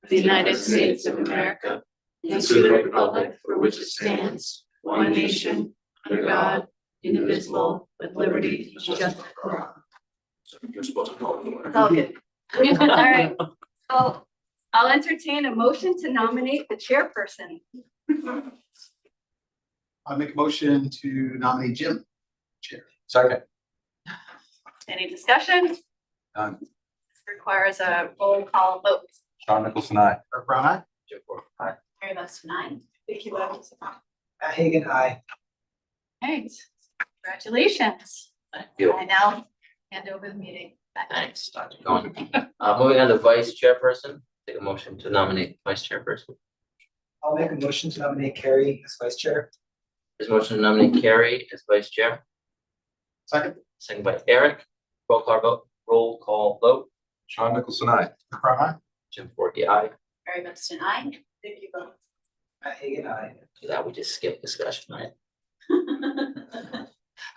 of the United States of America, and to the republic for which it stands, one nation, under God, indivisible, with liberty and justice for all. So you're supposed to call it. It's all good. All right, so I'll entertain a motion to nominate the chairperson. I make a motion to nominate Jim chair. Second. Any discussion? None. This requires a roll call vote. Sean Nicholson, aye. Kirk Brown, aye. Jim Ford, aye. Mary Beth Tonight. Vicky Levens. Hagan, aye. All right, congratulations. Thank you. I now hand over the meeting back. Thanks, Dr. Cohen. Moving on to vice chairperson, take a motion to nominate vice chairperson. I'll make a motion to nominate Carrie as vice chair. There's a motion to nominate Carrie as vice chair, Second. second by Eric. Roll call vote. Sean Nicholson, aye. Kirk Brown, aye. Jim Forkey, aye. Mary Beth Tonight. Vicky Levens. Hagan, aye. To that, we just skip discussion, right?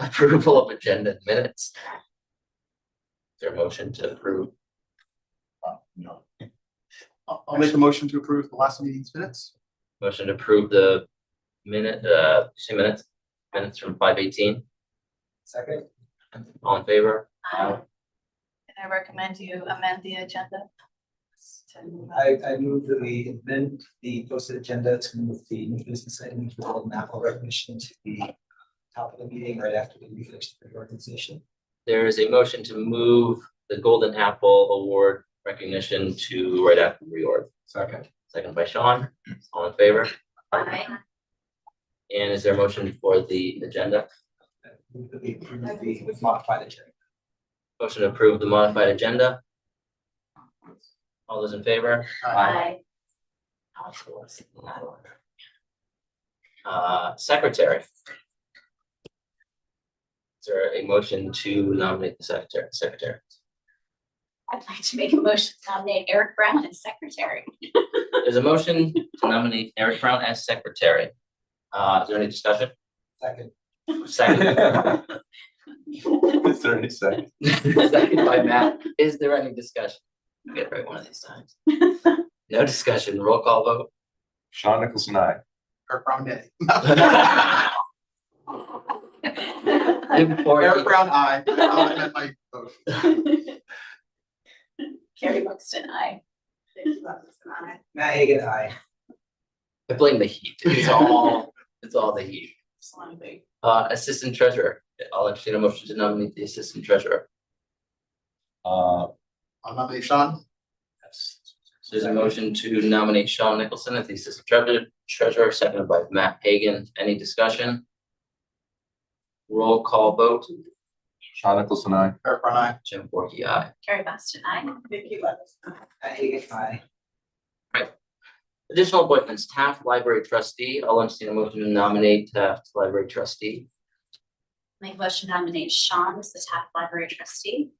Approval of agenda and minutes. Is there a motion to approve? No. I'll make a motion to approve the last meeting's minutes. Motion to approve the minutes from 5/18. Second. All in favor? And I recommend you amend the agenda. I move that we amend the posted agenda to move the new business item for Golden Apple recognition to the top of the meeting right after we finish the reorganization. There is a motion to move the Golden Apple Award recognition to right after reorg. Second. Second by Sean. All in favor? Aye. And is there a motion for the agenda? I move that we approve the modified agenda. Motion to approve the modified agenda. All those in favor? Aye. Secretary. Is there a motion to nominate the secretary? I'd like to make a motion to nominate Eric Brown as secretary. There's a motion to nominate Eric Brown as secretary. Is there any discussion? Second. Second. Is there any second? Second by Matt. Is there any discussion? I'll get it right one of these times. No discussion. Roll call vote. Sean Nicholson, aye. Kirk Brown, nay. Jim Forkey. Kirk Brown, aye. I meant my motion. Carrie Buxton, aye. Vicky Levens. Matt Hagan, aye. I blame the heat. It's all the heat. Absolutely. Assistant treasurer. I'll entertain a motion to nominate the assistant treasurer. I'll nominate Sean. So there's a motion to nominate Sean Nicholson as the assistant treasurer, seconded by Matt Hagan. Any discussion? Roll call vote. Sean Nicholson, aye. Kirk Brown, aye. Jim Forkey, aye. Carrie Buxton, aye. Vicky Levens. Matt Hagan, aye. Additional appointments, Taft Library Trustee. I'll entertain a motion to nominate Taft Library Trustee. Make a motion to nominate Sean as the Taft Library Trustee.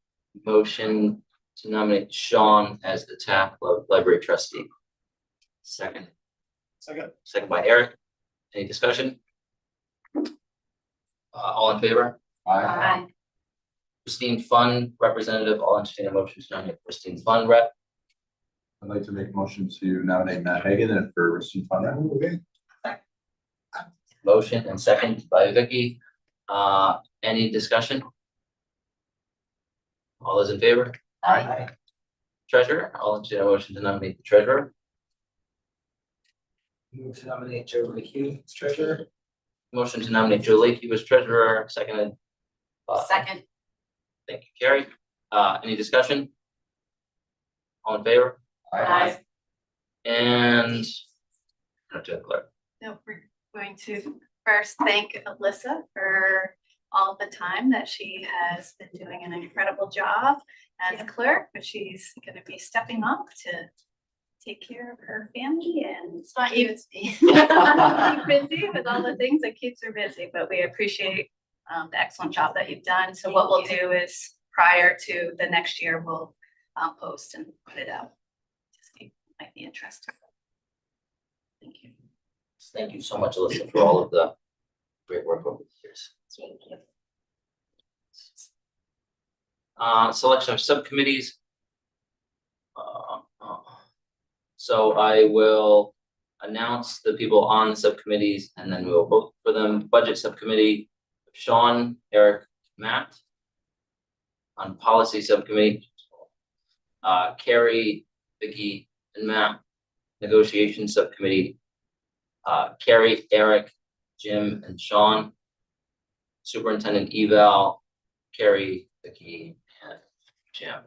Motion to nominate Sean as the Taft Library Trustee. Second Second. by Eric. Any discussion? All in favor? Aye. Christine Fund Representative. I'll entertain a motion to nominate Christine Fund Rep. I'd like to make a motion to nominate Matt Hagan and for Richard Fund. Motion and second by Vicky. Any discussion? All those in favor? Aye. Treasurer, I'll entertain a motion to nominate the treasurer. Move to nominate Joe McHugh as treasurer. Motion to nominate Joe Lakey as treasurer, seconded. Second. Thank you, Carrie. Any discussion? All in favor? Aye. And. Clerk. No, we're going to first thank Alyssa for all the time that she has been doing an incredible job as clerk, but she's going to be stepping up to take care of her family and keep busy with all the things that keeps her busy, but we appreciate the excellent job that you've done. So what we'll do is prior to the next year, we'll post and put it out. Just might be interested. Thank you. Thank you so much, Alyssa, for all of the great work over the years. Thank you. Selection of subcommittees. So I will announce the people on the subcommittees and then we will vote for them. Budget Subcommittee, Sean, Eric, Matt. On Policy Subcommittee, Carrie, Vicky, and Matt. Negotiation Subcommittee, Carrie, Eric, Jim, and Sean. Superintendent Eval, Carrie, Vicky, and Jim.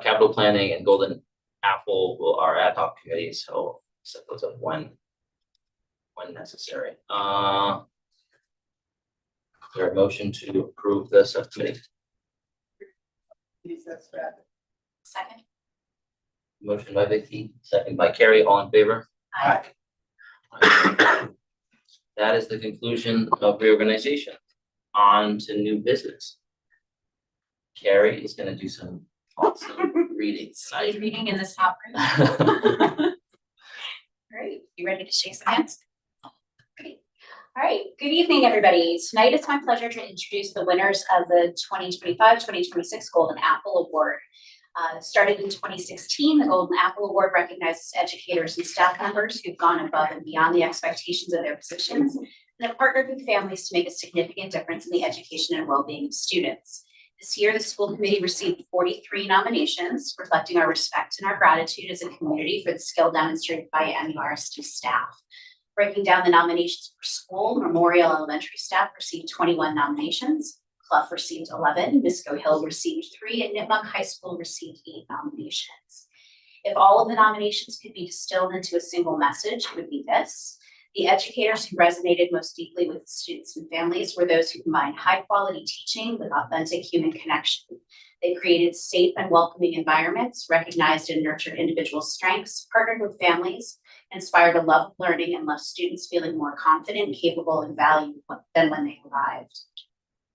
Capital Planning and Golden Apple are ad hoc committees, so set those up when necessary. Is there a motion to approve the subcommittee? Second. Motion by Vicky, second by Carrie, all in favor? Aye. That is the conclusion of reorganization. On to new business. Carrie is gonna do some awesome reading Speed tonight. reading in this top room. Great, you ready to shake some hands? Great. All right, good evening, everybody. Tonight it's my pleasure to introduce the winners of the 2025-2026 Golden Apple Award. Started in 2016, the Golden Apple Award recognizes educators and staff members who've gone above and beyond the expectations of their positions and have partnered with families to make a significant difference in the education and well-being of students. This year, the school committee received 43 nominations, reflecting our respect and our gratitude as a community for the skill demonstrated by MURSD staff. Breaking down the nominations per school, Memorial Elementary staff received 21 nominations, Clough received 11, Misco Hill received 3, and Nipmuc High School received 8 nominations. If all of the nominations could be distilled into a single message, it would be this. The educators who resonated most deeply with students and families were those who combined high-quality teaching with authentic human connection. They created safe and welcoming environments, recognized and nurtured individual strengths, partnered with families, inspired a love of learning, and left students feeling more confident, capable, and valued than when they arrived.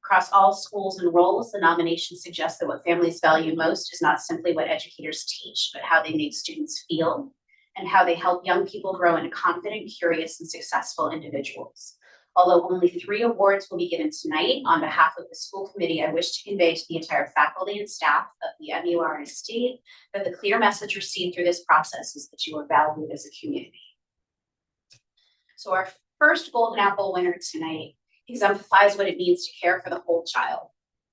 Across all schools and roles, the nomination suggests that what families value most is not simply what educators teach, but how they make students feel and how they help young people grow into confident, curious, and successful individuals. Although only 3 awards will be given tonight, on behalf of the school committee, I wish to convey to the entire faculty and staff of the MURSD that the clear message received through this process is that you are valued as a community. So our first Golden Apple winner tonight exemplifies what it means to care for the whole child.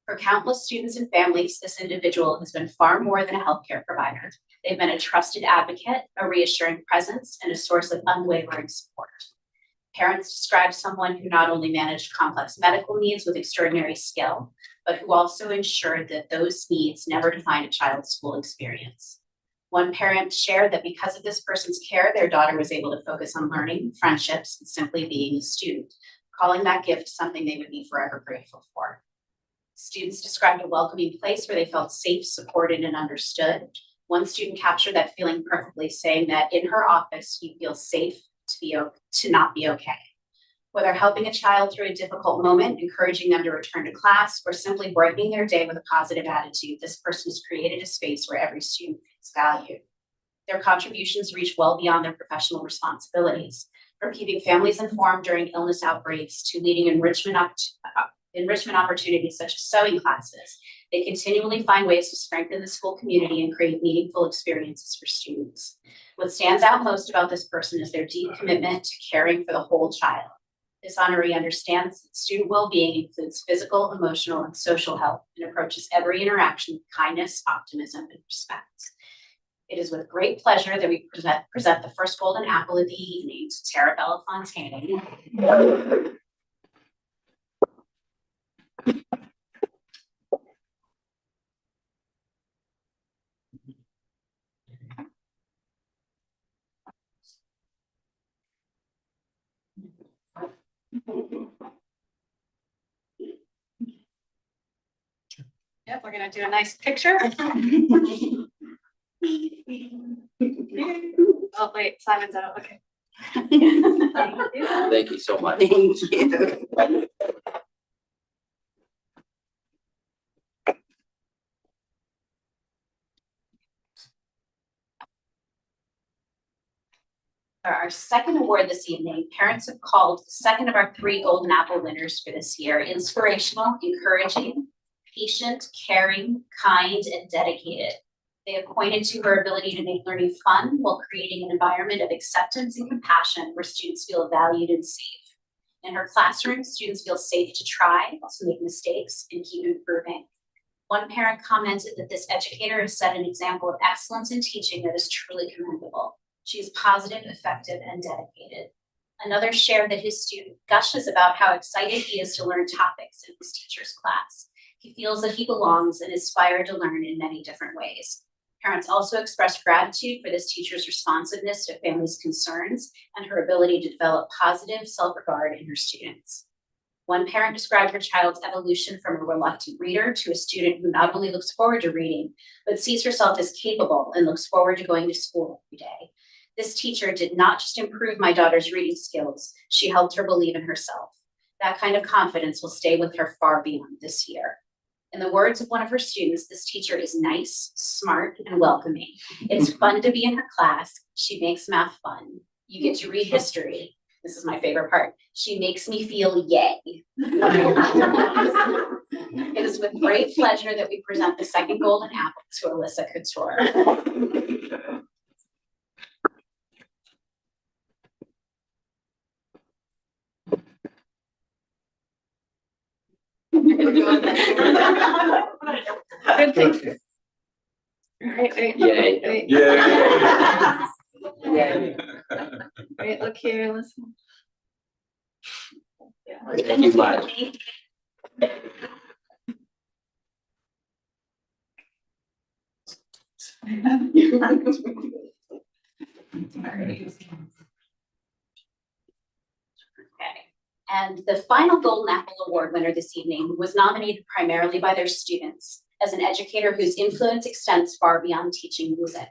For countless students and families, this individual has been far more than a healthcare provider. They've been a trusted advocate, a reassuring presence, and a source of unwavering support. Parents describe someone who not only managed complex medical needs with extraordinary skill, but who also ensured that those needs never defined a child's school experience. One parent shared that because of this person's care, their daughter was able to focus on learning, friendships, and simply being a student, calling that gift something they would be forever grateful for. Students described a welcoming place where they felt safe, supported, and understood. One student captured that feeling perfectly, saying that in her office, you feel safe to not be okay. Whether helping a child through a difficult moment, encouraging them to return to class, or simply brightening their day with a positive attitude, this person has created a space where every student feels valued. Their contributions reach well beyond their professional responsibilities, from keeping families informed during illness outbreaks to leading enrichment opportunities such as sewing classes. They continually find ways to strengthen the school community and create meaningful experiences for students. What stands out most about this person is their deep commitment to caring for the whole child. This honoree understands that student well-being includes physical, emotional, and social health and approaches every interaction with kindness, optimism, and respect. It is with great pleasure that we present the first Golden Apple of the evening to Tara Bellafontaine. Yep, we're gonna do a nice picture. Oh, wait, Simon's out, okay. Thank you so much. Thank you. For our second award this evening, parents have called the second of our 3 Golden Apple winners for this year inspirational, encouraging, patient, caring, kind, and dedicated. They have pointed to her ability to make learning fun while creating an environment of acceptance and compassion where students feel valued and safe. In her classroom, students feel safe to try, to make mistakes, and keep improving. One parent commented that this educator has set an example of excellence in teaching that is truly commendable. She is positive, effective, and dedicated. Another shared that his student gushes about how excited he is to learn topics in his teacher's class. He feels that he belongs and is inspired to learn in many different ways. Parents also expressed gratitude for this teacher's responsiveness to families' concerns and her ability to develop positive self-regard in her students. One parent described her child's evolution from a reluctant reader to a student who not only looks forward to reading, but sees herself as capable and looks forward to going to school every day. This teacher did not just improve my daughter's reading skills, she helped her believe in herself. That kind of confidence will stay with her far beyond this year. In the words of one of her students, this teacher is nice, smart, and welcoming. It's fun to be in her class. She makes math fun. You get to read history. This is my favorite part. She makes me feel yay. It is with great pleasure that we present the second golden apple to Alyssa Couture. Good thing. Wait. Yay. Yeah. Wait, look here, listen. Thank you, Vlad. Okay. And the final Golden Apple Award winner this evening was nominated primarily by their students as an educator whose influence extends far beyond teaching music.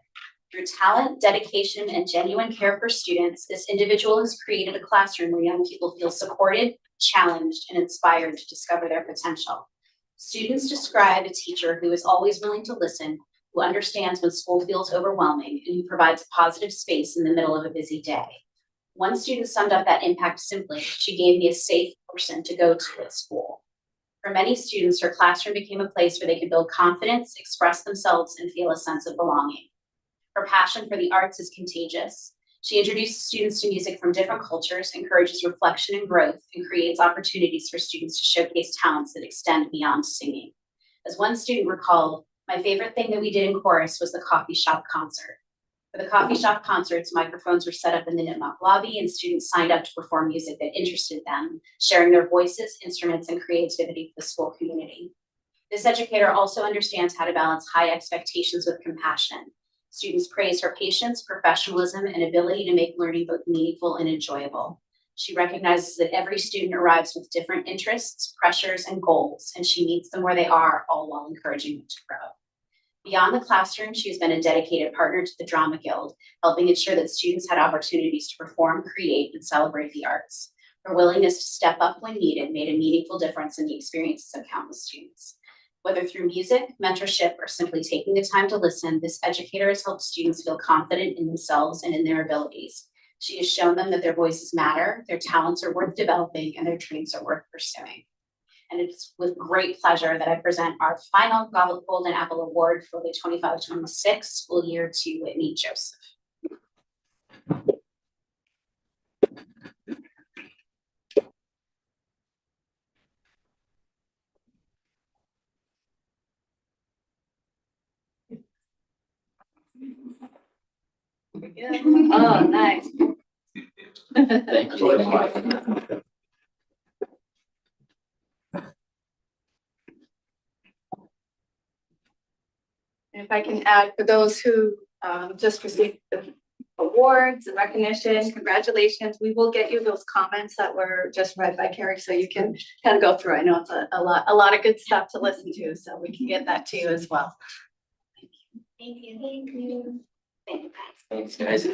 Through talent, dedication, and genuine care for students, this individual has created a classroom where young people feel supported, challenged, and inspired to discover their potential. Students describe a teacher who is always willing to listen, who understands when school feels overwhelming, and who provides a positive space in the middle of a busy day. One student summed up that impact simply: she gave me a safe person to go to at school. For many students, her classroom became a place where they could build confidence, express themselves, and feel a sense of belonging. Her passion for the arts is contagious. She introduces students to music from different cultures, encourages reflection and growth, and creates opportunities for students to showcase talents that extend beyond singing. As one student recalled, "My favorite thing that we did in chorus was the coffee shop concert. For the coffee shop concerts, microphones were set up in the Nipmuc lobby and students signed up to perform music that interested them, sharing their voices, instruments, and creativity for the school community." This educator also understands how to balance high expectations with compassion. Students praise her patience, professionalism, and ability to make learning both meaningful and enjoyable. She recognizes that every student arrives with different interests, pressures, and goals, and she meets them where they are, all while encouraging them to grow. Beyond the classroom, she has been a dedicated partner to the Drama Guild, helping ensure that students had opportunities to perform, create, and celebrate the arts. Her willingness to step up when needed made a meaningful difference in the experiences of countless students. Whether through music, mentorship, or simply taking the time to listen, this educator has helped students feel confident in themselves and in their abilities. She has shown them that their voices matter, their talents are worth developing, and their dreams are worth pursuing. And it's with great pleasure that I present our final Golden Apple Award for the 25-26 school year to Whitney Joseph. Oh, nice. Thank you so much. And if I can add, for those who just received the awards and recognition, congratulations. We will get you those comments that were just read by Carrie, so you can kind of go through. I know it's a lot of good stuff to listen to, so we can get that to you as well. Thank you. Thank you. Thank you. Thanks, guys.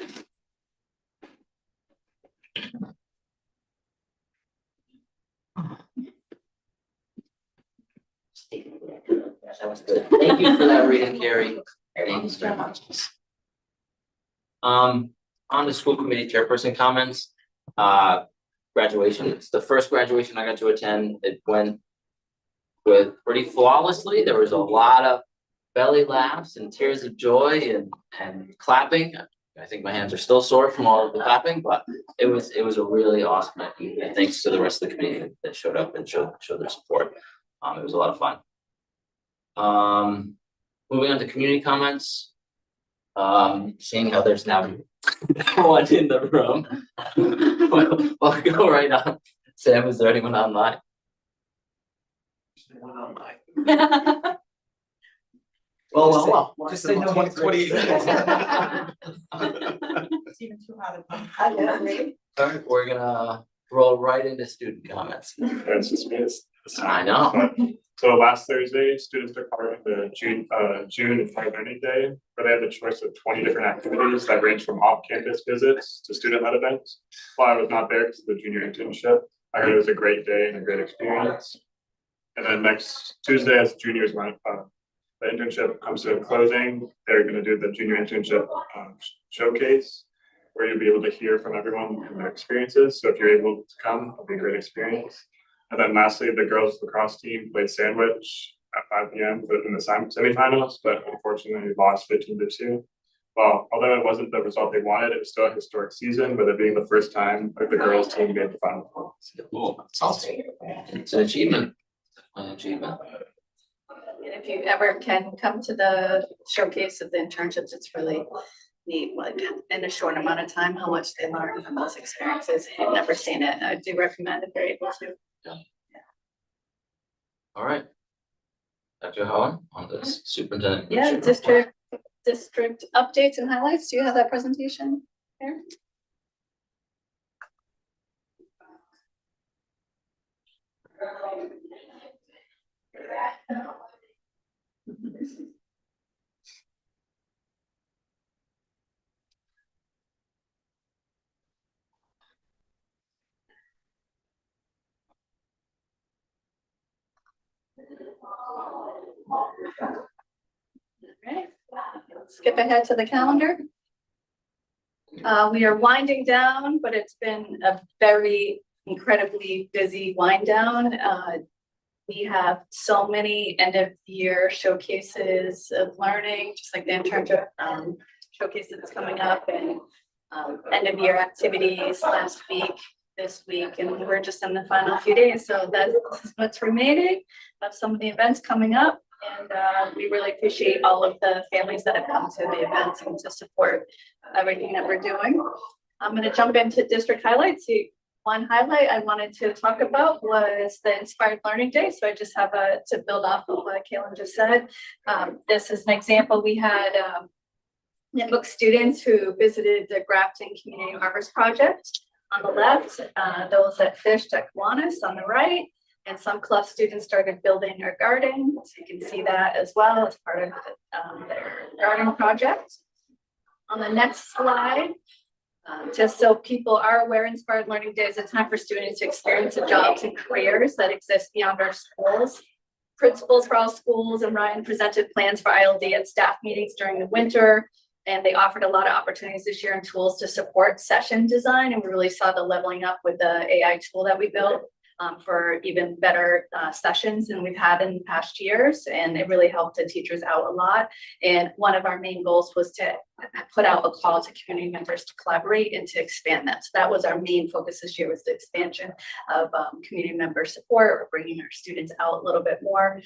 That was good. Thank you for that reading, Carrie. Thanks very much. On the school committee chairperson comments, graduation. It's the first graduation I got to attend. It went with pretty flawlessly. There was a lot of belly laughs and tears of joy and clapping. I think my hands are still sore from all of the clapping, but it was a really awesome night. And thanks to the rest of the community that showed up and showed their support. It was a lot of fun. Moving on to community comments. Seeing how there's now one in the room. We'll go right on. Sam, is there anyone online? Well. Just say no more. 20. All right, we're gonna roll right into student comments. It's just missed. I know. So last Thursday, students took part in the June Entire Learning Day, where they had the choice of 20 different activities that range from off-campus visits to student-led events. While I was not there because of the junior internship, I heard it was a great day and a great experience. And then next Tuesday, as juniors went, the internship comes to a closing, they're going to do the junior internship showcase, where you'll be able to hear from everyone and their experiences. So if you're able to come, it'll be a great experience. And then lastly, the girls lacrosse team played sandwich at 5 p.m. in the semifinals, but unfortunately lost 15-2. Well, although it wasn't the result they wanted, it was still a historic season, with it being the first time the girls team made the final four. Cool. That's awesome. It's an achievement. An achievement. And if you ever can come to the showcase of the internships, it's really neat, like in a short amount of time, how much they learn from those experiences. If you've never seen it, I do recommend if you're able to. All right. Dr. Hohen on this superintendent. Yeah, administrative report. district updates and highlights. Do you have that presentation here? Right. Skip ahead to the calendar. We are winding down, but it's been a very incredibly busy wind down. We have so many end of year showcases of learning, just like the internship showcases coming up, and end of year activities last week, this week, and we're just in the final few days. So that's what's remaining of some of the events coming up. And we really appreciate all of the families that have come to the events and to support everything that we're doing. I'm going to jump into district highlights. One highlight I wanted to talk about was the Inspired Learning Day. So I just have to build off of what Kaylin just said. This is an example. We had Notebook students who visited the Grafton Community Harvest Project on the left, those that fished at Kiwanis on the right, and some Clough students started building their garden. So you can see that as well as part of their garden project. On the next slide, just so people are aware, Inspired Learning Day is a time for students to experience the jobs and careers that exist beyond our schools. Principals for all schools and Ryan presented plans for ILD at staff meetings during the winter, and they offered a lot of opportunities this year and tools to support session design. And we really saw the leveling up with the AI tool that we built for even better sessions than we've had in past years. And it really helped the teachers out a lot. And one of our main goals was to put out a call to community members to collaborate and to expand that. So that was our main focus this year, was the expansion of community member support, or bringing our students out a little bit more.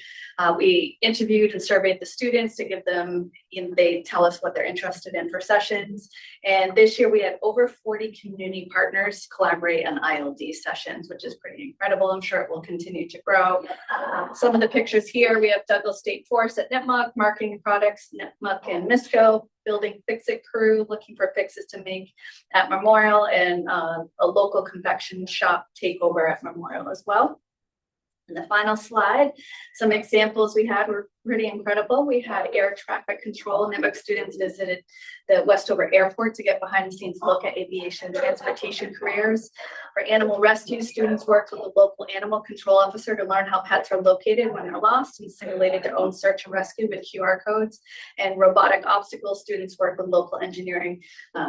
We interviewed and surveyed the students to give them, they tell us what they're interested in for sessions. And this year we had over 40 community partners collaborate on ILD sessions, which is pretty incredible. I'm sure it will continue to grow. Some of the pictures here, we have Douglas State Forest at Nipmuc, marketing products, Nipmuc and Misco, building Fix-It crew, looking for fixes to make at Memorial, and a local confection shop takeover at Memorial as well. And the final slide, some examples we had were pretty incredible. We had air traffic control. Nipmuc students visited the Westover Airport to get behind the scenes look at aviation transportation careers. For animal rescue, students worked with a local animal control officer to learn how pets are located when they're lost, and simulated their own search and rescue with QR codes. And robotic obstacles, students worked with local engineering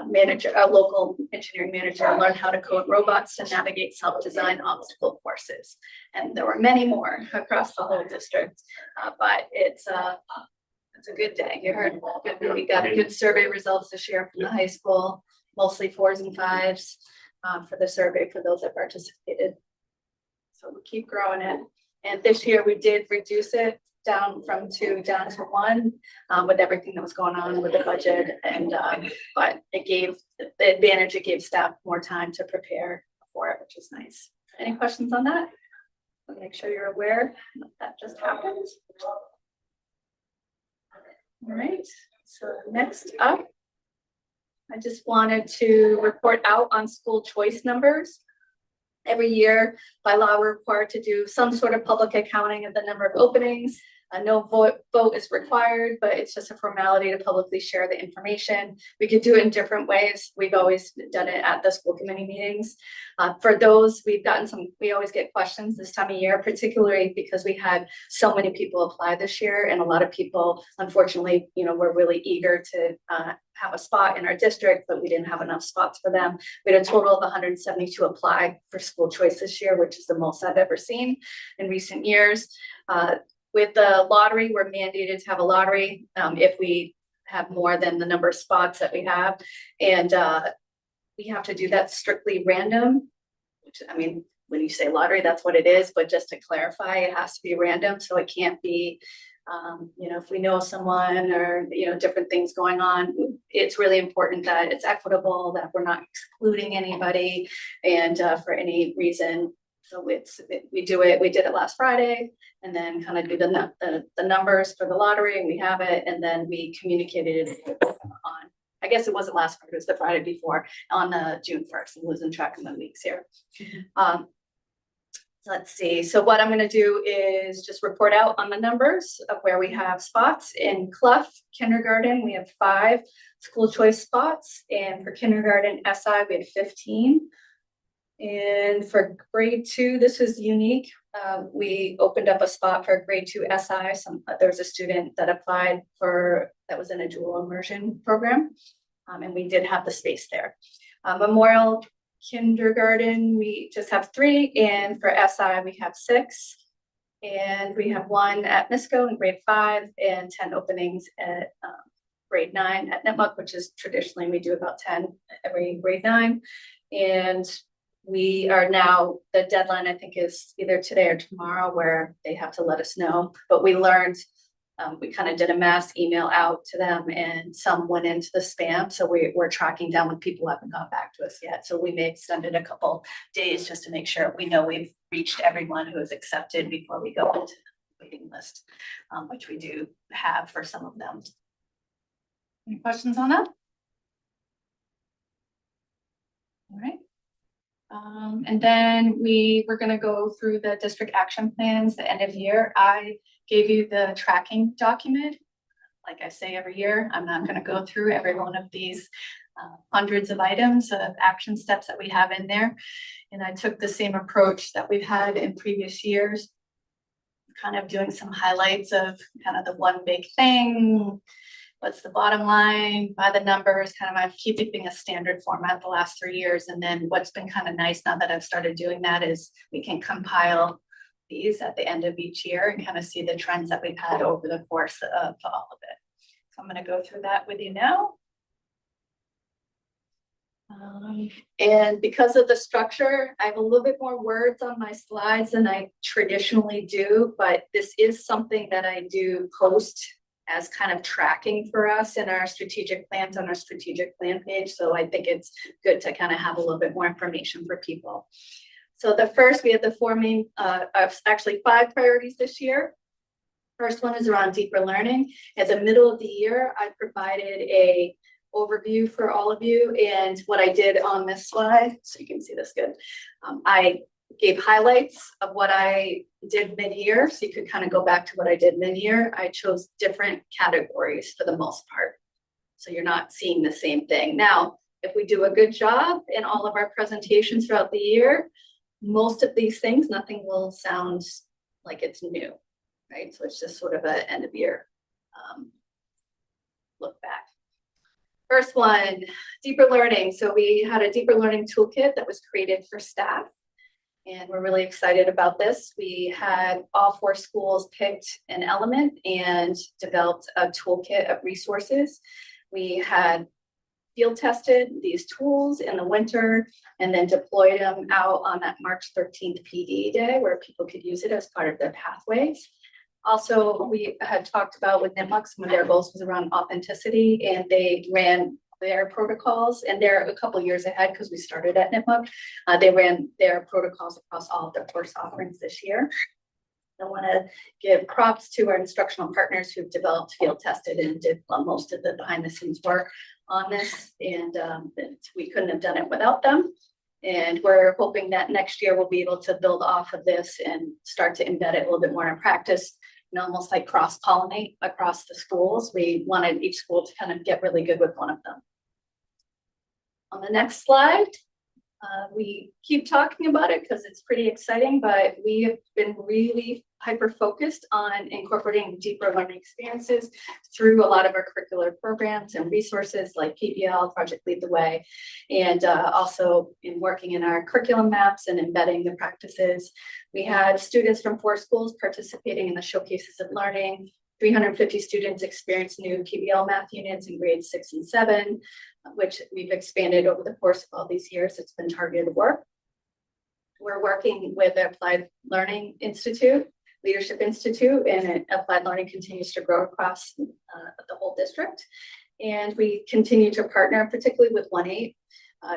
manager to learn how to code robots to navigate self-designed obstacle courses. And there were many more across the whole district, but it's It's a good day. You heard, we got good survey results this year from the high school, mostly 4s and 5s for the survey for those that participated. So we'll keep growing it. And this year we did reduce it down from 2 down to 1 with everything that was going on with the budget. And but it gave the advantage, it gave staff more time to prepare for it, which is nice. Any questions on that? I'll make sure you're aware that just happened. All right, so next up, I just wanted to report out on school choice numbers. Every year, by law, we're required to do some sort of public accounting of the number of openings. No vote is required, but it's just a formality to publicly share the information. We could do it in different ways. We've always done it at the school committee meetings. For those, we always get questions this time of year, particularly because we had so many people apply this year, and a lot of people, unfortunately, were really eager to have a spot in our district, but we didn't have enough spots for them. We had a total of 172 apply for school choice this year, which is the most I've ever seen in recent years. With the lottery, we're mandated to have a lottery if we have more than the number of spots that we have. And we have to do that strictly random, which, I mean, when you say lottery, that's what it is. But just to clarify, it has to be random. So it can't be, if we know someone or, different things going on, it's really important that it's equitable, that we're not excluding anybody and for any reason. So we did it last Friday and then kind of do the numbers for the lottery, and we have it, and then we communicated it on, I guess it wasn't last Friday, it was the Friday before, on June 1st. I'm losing track of my weeks here. Let's see. So what I'm going to do is just report out on the numbers of where we have spots. In Clough kindergarten, we have 5 school choice spots, and for kindergarten SI, we had 15. And for grade 2, this is unique. We opened up a spot for grade 2 SI. There was a student that applied that was in a dual immersion program, and we did have the space there. Memorial kindergarten, we just have 3, and for SI, we have 6. And we have 1 at NISCO in grade 5 and 10 openings at grade 9 at Nipmuc, which is traditionally we do about 10 every grade 9. And we are now, the deadline I think is either today or tomorrow where they have to let us know. But we learned, we kind of did a mass email out to them, and some went into the spam. So we're tracking down with people who haven't got back to us yet. So we may extend it a couple days just to make sure we know we've reached everyone who is accepted before we go into the waiting list, which we do have for some of them. Any questions on that? All right. And then we're going to go through the district action plans the end of year. I gave you the tracking document. Like I say every year, I'm not going to go through every one of these hundreds of items of action steps that we have in there. And I took the same approach that we've had in previous years, kind of doing some highlights of kind of the one big thing. What's the bottom line by the numbers, kind of I'm keeping a standard format the last 3 years. And then what's been kind of nice now that I've started doing that is we can compile these at the end of each year and kind of see the trends that we've had over the course of all of it. So I'm going to go through that with you now. And because of the structure, I have a little bit more words on my slides than I traditionally do, but this is something that I do post as kind of tracking for us in our strategic plans on our strategic plan page. So I think it's good to kind of have a little bit more information for people. So the first, we have the 4 main, actually 5 priorities this year. First one is around deeper learning. At the middle of the year, I provided a overview for all of you. And what I did on this slide, so you can see this good, I gave highlights of what I did mid-year. So you could kind of go back to what I did mid-year. I chose different categories for the most part. So you're not seeing the same thing. Now, if we do a good job in all of our presentations throughout the year, most of these things, nothing will sound like it's new, right? So it's just sort of an end of year look back. First one, deeper learning. So we had a deeper learning toolkit that was created for staff. And we're really excited about this. We had all 4 schools picked an element and developed a toolkit of resources. We had field tested these tools in the winter and then deployed them out on that March 13th PD day where people could use it as part of their pathways. Also, we had talked about with NIMUC, some of their goals was around authenticity, and they ran their protocols, and they're a couple years ahead because we started at NIMUC. They ran their protocols across all of their course offerings this year. I want to give props to our instructional partners who've developed, field tested, and did most of the behind the scenes work on this, and we couldn't have done it without them. And we're hoping that next year we'll be able to build off of this and start to embed it a little bit more in practice, and almost like cross-pollinate across the schools. We wanted each school to kind of get really good with one of them. On the next slide, we keep talking about it because it's pretty exciting, but we have been really hyper-focused on incorporating deeper learning experiences through a lot of our curricular programs and resources like PBL, Project Lead the Way, and also in working in our curriculum maps and embedding the practices. We had students from 4 schools participating in the Showcases of Learning. 350 students experienced new PBL math units in grades 6 and 7, which we've expanded over the course of all these years. It's been targeted work. We're working with the Applied Learning Institute, Leadership Institute, and Applied Learning continues to grow across the whole district. And we continue to partner, particularly with 1-8,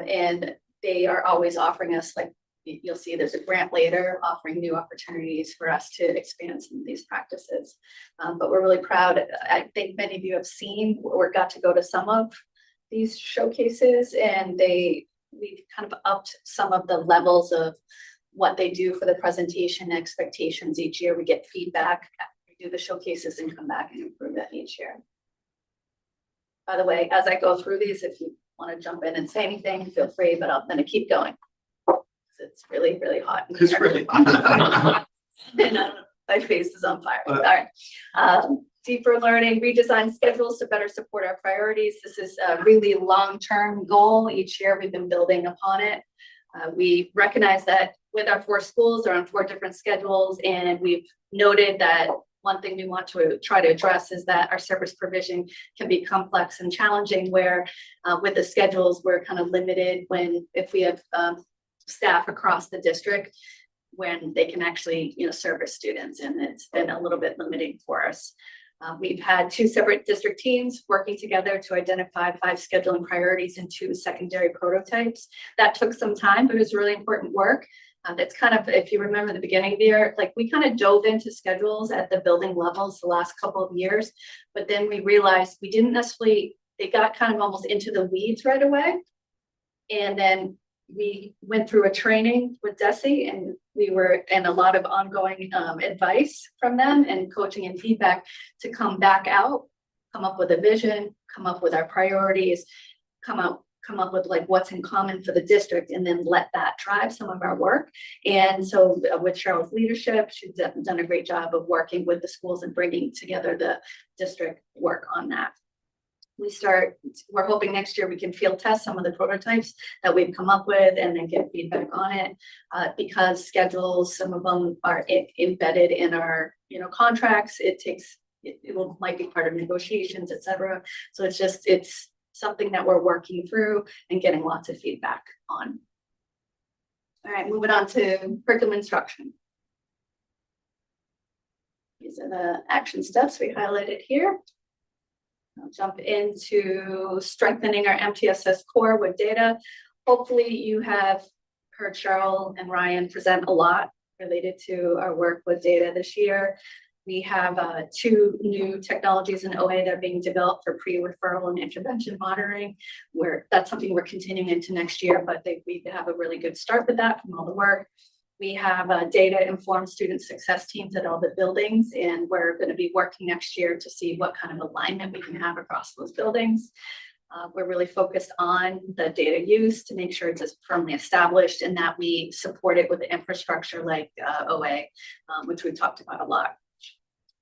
and they are always offering us, like you'll see there's a grant later offering new opportunities for us to expand some of these practices. But we're really proud. I think many of you have seen or got to go to some of these showcases, and we've kind of upped some of the levels of what they do for the presentation expectations each year. We get feedback, we do the showcases and come back and improve that each year. By the way, as I go through these, if you want to jump in and say anything, feel free, but I'm going to keep going. It's really, really hot. In It's here. really. And, my face is on fire. All right. Deeper learning, redesign schedules to better support our priorities. This is a really long-term goal. Each year we've been building upon it. We recognize that with our 4 schools, they're on 4 different schedules, and we've noted that one thing we want to try to address is that our service provision can be complex and challenging, where with the schedules, we're kind of limited if we have staff across the district when they can actually, service students, and it's been a little bit limiting for us. We've had 2 separate district teams working together to identify 5 scheduling priorities and 2 secondary prototypes. That took some time, but it was really important work. That's kind of, if you remember the beginning of the year, like we kind of dove into schedules at the building levels the last couple of years, but then we realized we didn't necessarily, they got kind of almost into the weeds right away. And then we went through a training with DESE, and and a lot of ongoing advice from them and coaching and feedback to come back out, come up with a vision, come up with our priorities, come up with like what's in common for the district, and then let that drive some of our work. And so with Cheryl's leadership, she's done a great job of working with the schools and bringing together the district work on that. We're hoping next year we can field test some of the prototypes that we've come up with and then get feedback on it, because schedules, some of them are embedded in our, contracts. It might be part of negotiations, et cetera. So it's something that we're working through and getting lots of feedback on. All right, moving on to curriculum instruction. These are the action steps we highlighted here. I'll jump into strengthening our MTSS core with data. Hopefully you have heard Cheryl and Ryan present a lot related to our work with data this year. We have 2 new technologies in OA that are being developed for pre-referral and intervention monitoring, where that's something we're continuing into next year, but we have a really good start with that from all the work. We have data-informed student success teams at all the buildings, and we're going to be working next year to see what kind of alignment we can have across those buildings. We're really focused on the data use to make sure it's firmly established and that we support it with the infrastructure like OA, which we've talked about a lot.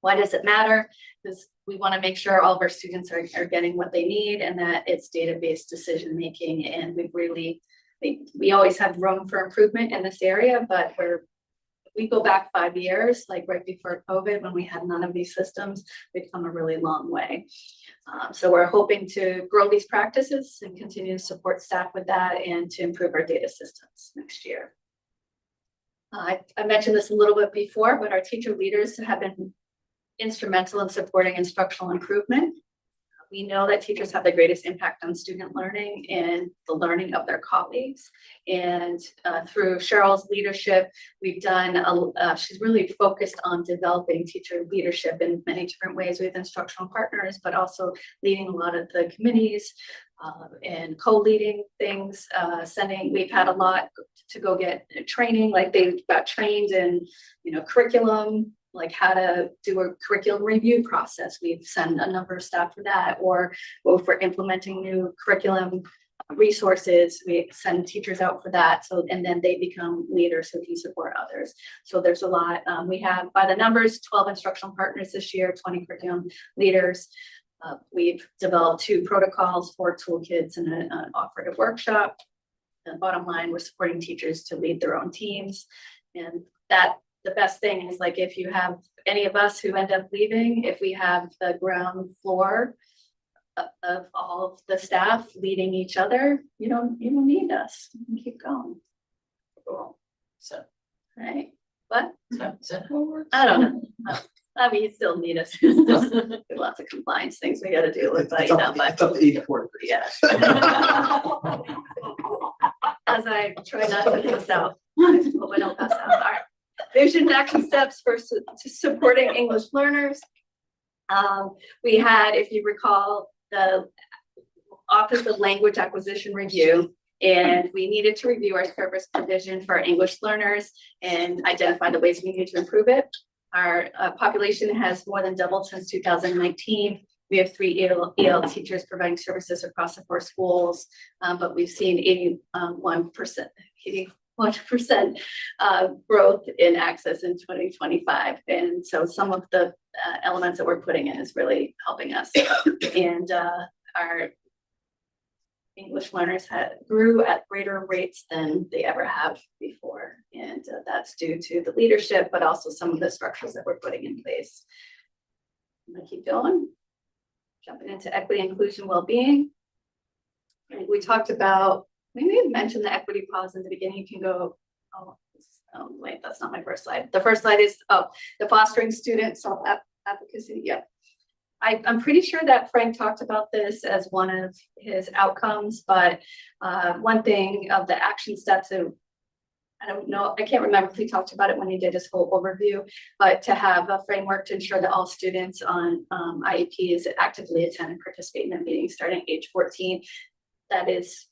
Why does it matter? Because we want to make sure all of our students are getting what they need and that it's data-based decision-making, and we've really we always have room for improvement in this area, but we go back 5 years, like right before COVID, when we had none of these systems, we've come a really long way. So we're hoping to grow these practices and continue to support staff with that and to improve our data systems next year. I mentioned this a little bit before, but our teacher leaders have been instrumental in supporting instructional improvement. We know that teachers have the greatest impact on student learning and the learning of their colleagues. And through Cheryl's leadership, we've done, she's really focused on developing teacher leadership in many different ways with instructional partners, but also leading a lot of the committees and co-leading things, we've had a lot to go get training, like they got trained in, curriculum, like how to do a curriculum review process. We've sent a number of staff for that, or for implementing new curriculum resources, we send teachers out for that. So, and then they become leaders who can support others. So there's a lot. We have, by the numbers, 12 instructional partners this year, 20 curriculum leaders. We've developed 2 protocols, 4 toolkits, and an operative workshop. The bottom line, we're supporting teachers to lead their own teams. And the best thing is, like, if you have any of us who end up leaving, if we have the ground floor of all of the staff leading each other, you don't need us. You can keep going. Cool. So, Right. What? is that how it works? I don't know. I mean, you still need us. There's lots of compliance things we gotta deal with, but It's up to 84 degrees. yeah. As I try not to pass out. I hope I don't pass out. All right. Vision and action steps for supporting English learners. We had, if you recall, the Office of Language Acquisition Review, and we needed to review our service provision for English learners and identify the ways we need to improve it. Our population has more than doubled since 2019. We have 3 EL teachers providing services across the 4 schools, but we've seen 81% growth in access in 2025. And so some of the elements that we're putting in is really helping us. And our English learners grew at greater rates than they ever have before. And that's due to the leadership, but also some of the structures that we're putting in place. I'm gonna keep going. Jumping into equity, inclusion, well-being. We talked about, we may have mentioned the equity pause in the beginning. You can go, oh wait, that's not my first slide. The first slide is, the fostering student self-advocacy. Yeah. I'm pretty sure that Frank talked about this as one of his outcomes, but one thing of the action steps, I don't know, I can't remember if he talked about it when he did his whole overview, but to have a framework to ensure that all students on IEPs actively attend and participate in the meetings starting age 14. That is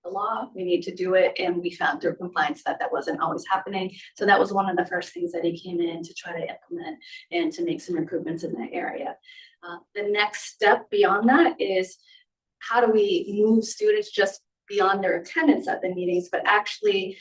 the law. We need to do it. And we found through compliance that wasn't always happening. So that was one of the first things that he came in to try to implement and to make some improvements in that area. The next step beyond that is, how do we move students just beyond their attendance at the meetings, but actually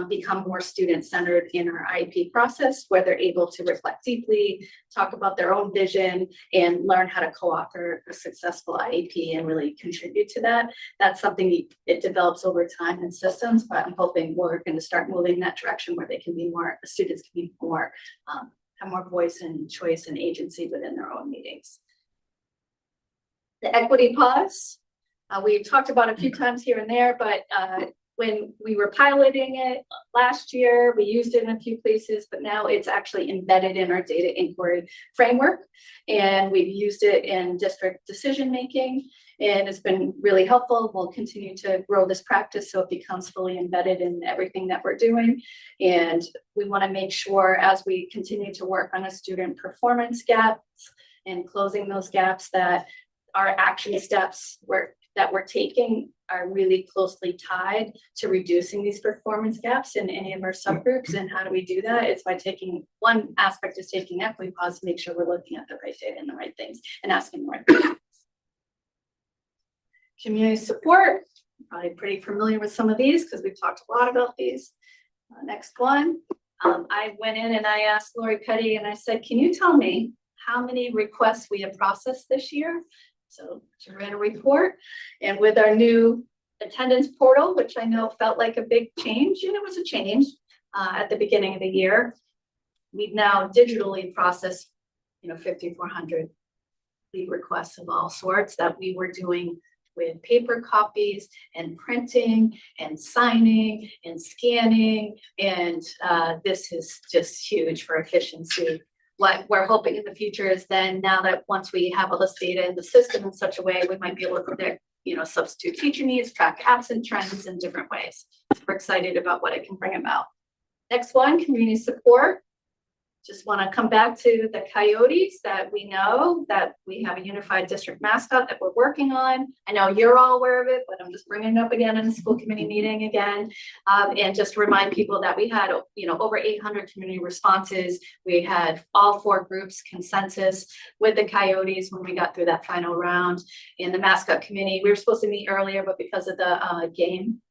become more student-centered in our IEP process, where they're able to reflect deeply, talk about their own vision, and learn how to co-author a successful IEP and really contribute to that. That's something it develops over time in systems, but I'm hoping we're going to start moving in that direction where they can be more, the students can be more, have more voice and choice and agency within their own meetings. The equity pause, we've talked about a few times here and there, but when we were piloting it last year, we used it in a few places, but now it's actually embedded in our data inquiry framework. And we've used it in district decision-making, and it's been really helpful. We'll continue to grow this practice so it becomes fully embedded in everything that we're doing. And we want to make sure, as we continue to work on a student performance gaps and closing those gaps, that our action steps that we're taking are really closely tied to reducing these performance gaps in any of our subgroups. And how do we do that? It's by taking, one aspect is taking equity pause to make sure we're looking at the right data and the right things and asking the right questions. Community support, probably pretty familiar with some of these because we've talked a lot about these. Next one, I went in and I asked Lori Petty and I said, can you tell me how many requests we have processed this year? So she ran a report, and with our new attendance portal, which I know felt like a big change, and it was a change at the beginning of the year. We've now digitally processed, 5,400 leave requests of all sorts that we were doing with paper copies and printing and signing and scanning. And this is just huge for efficiency. What we're hoping in the future is then, now that once we have all this data in the system in such a way, we might be able to predict, substitute teacher needs, track absent trends in different ways. We're excited about what it can bring about. Next one, community support. Just want to come back to the Coyotes, that we know that we have a unified district mascot that we're working on. I know you're all aware of it, but I'm just bringing it up again in the school committee meeting again. And just to remind people that we had, over 800 community responses. We had all 4 groups consensus with the Coyotes when we got through that final round. In the mascot committee, we were supposed to meet earlier, but because of the game,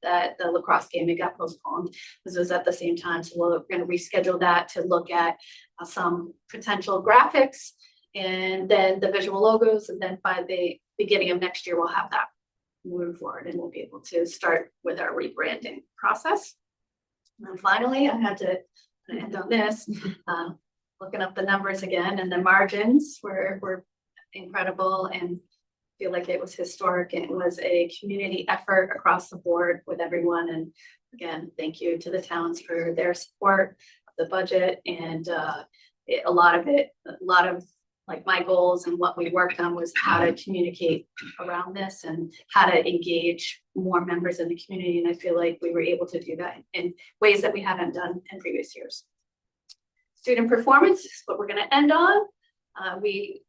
that the lacrosse game, it got postponed because it was at the same time. So we're going to reschedule that to look at some potential graphics and then the visual logos. And then by the beginning of next year, we'll have that moving forward, and we'll be able to start with our rebranding process. And then finally, I had to end on this, looking up the numbers again, and the margins were incredible, and feel like it was historic. It was a community effort across the board with everyone. And again, thank you to the towns for their support of the budget. And a lot of like my goals and what we worked on was how to communicate around this and how to engage more members in the community. And I feel like we were able to do that in ways that we haven't done in previous years. Student performance is what we're going to end on. We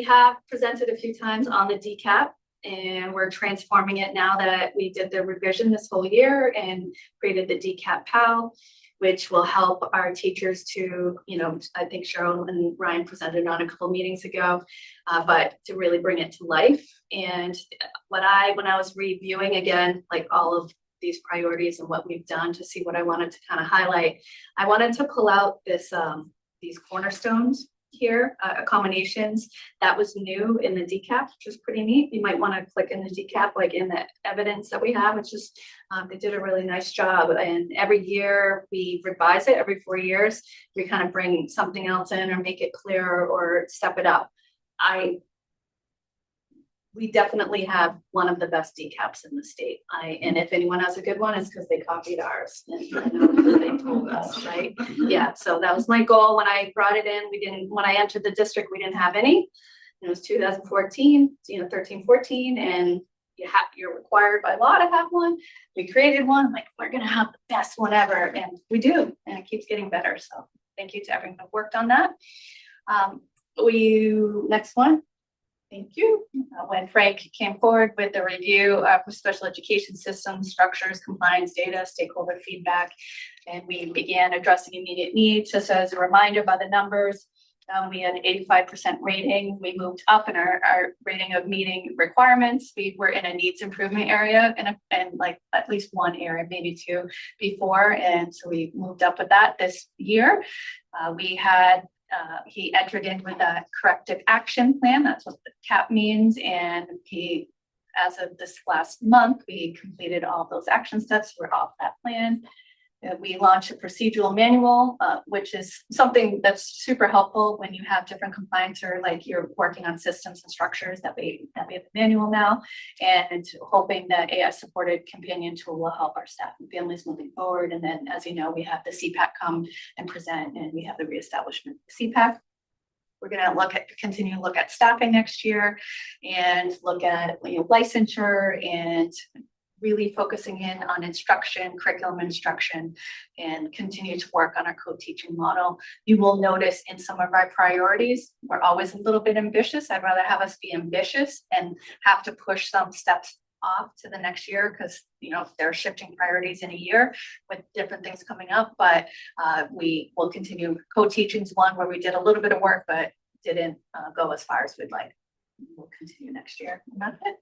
have presented a few times on the DCAP, and we're transforming it now that we did the revision this whole year and created the DCAP PAL, which will help our teachers to, I think Cheryl and Ryan presented on a couple meetings ago, but to really bring it to life. And when I was reviewing again, like all of these priorities and what we've done to see what I wanted to kind of highlight, I wanted to pull out this, these cornerstones here, accommodations that was new in the DCAP, which is pretty neat. You might want to click in the DCAP, like in the evidence that we have. It's just, they did a really nice job. And every year we revise it. Every 4 years, we kind of bring something else in or make it clearer or step it up. We definitely have one of the best DCAPs in the state. And if anyone has a good one, it's because they copied ours and they told us, right? Yeah, so that was my goal when I brought it in. When I entered the district, we didn't have any. It was 2014, 13, 14, and you're required by law to have one. We created one. I'm like, we're gonna have the best one ever, and we do, and it keeps getting better. So thank you to everyone who worked on that. Next one. Thank you. When Frank came forward with the review for special education systems, structures, compliance data, stakeholder feedback, and we began addressing immediate needs. Just as a reminder by the numbers, we had an 85% rating. We moved up in our rating of meeting requirements. We were in a needs improvement area and like at least one area, maybe 2 before. And so we moved up with that this year. He entered in with a corrective action plan. That's what the CAP means. And as of this last month, we completed all those action steps. We're off that plan. We launched a procedural manual, which is something that's super helpful when you have different compliance or like you're working on systems and structures that we have the manual now, and hoping that AI supported companion tool will help our staff and families moving forward. And then, as you know, we have the CPAC come and present, and we have the reestablishment of CPAC. We're going to continue to look at staffing next year and look at licensure and really focusing in on instruction, curriculum instruction, and continue to work on our co-teaching model. You will notice in some of our priorities, we're always a little bit ambitious. I'd rather have us be ambitious and have to push some steps off to the next year because, they're shifting priorities in a year with different things coming up. But we will continue. Co-teaching is one where we did a little bit of work, but didn't go as far as we'd like. We'll continue next year. And that's it.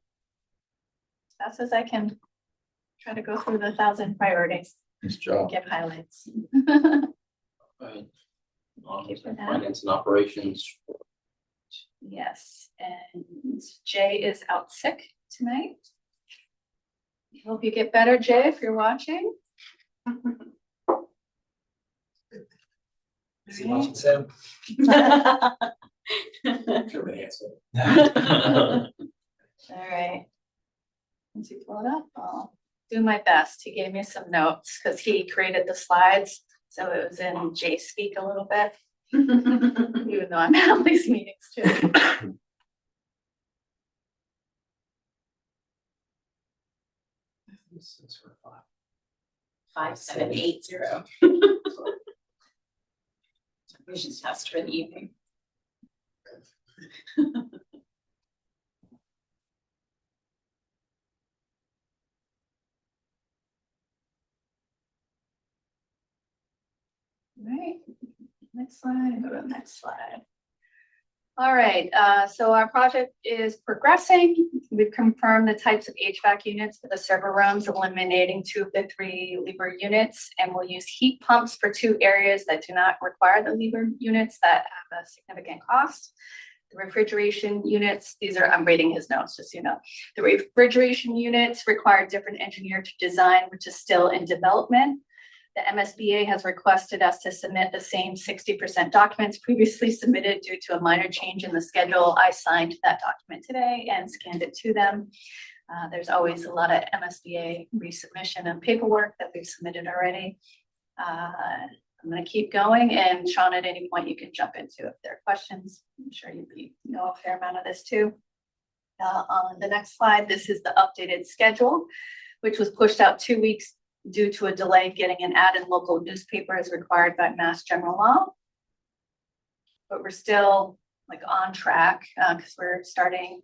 Fast as I can try to go through the 1,000 priorities. Nice job. Give highlights. Right. Finance and operations. Yes, and Jay is out sick tonight. Hope you get better, Jay, if you're watching. Is he watching Sam? All right. Once you pull it up, I'll do my best. He gave me some notes because he created the slides, so it was in J speak a little bit. Even though I'm at all these meetings too. This is for 5780. Vision test for the evening. Right, next slide, go to the next slide. All right, so our project is progressing. We've confirmed the types of HVAC units for the server rooms, eliminating 2 of the 3 Liebherr units, and we'll use heat pumps for 2 areas that do not require the Liebherr units that have a significant cost. The refrigeration units, these are, I'm reading his notes, just so you know. The refrigeration units require a different engineer to design, which is still in development. The MSBA has requested us to submit the same 60% documents previously submitted due to a minor change in the schedule. I signed that document today and scanned it to them. There's always a lot of MSBA resubmission and paperwork that we've submitted already. I'm going to keep going, and Sean, at any point you can jump into if there are questions. I'm sure you know a fair amount of this too. On the next slide, this is the updated schedule, which was pushed out 2 weeks due to a delay getting an ad in local newspaper as required by Mass General Law. But we're still like on track because we're starting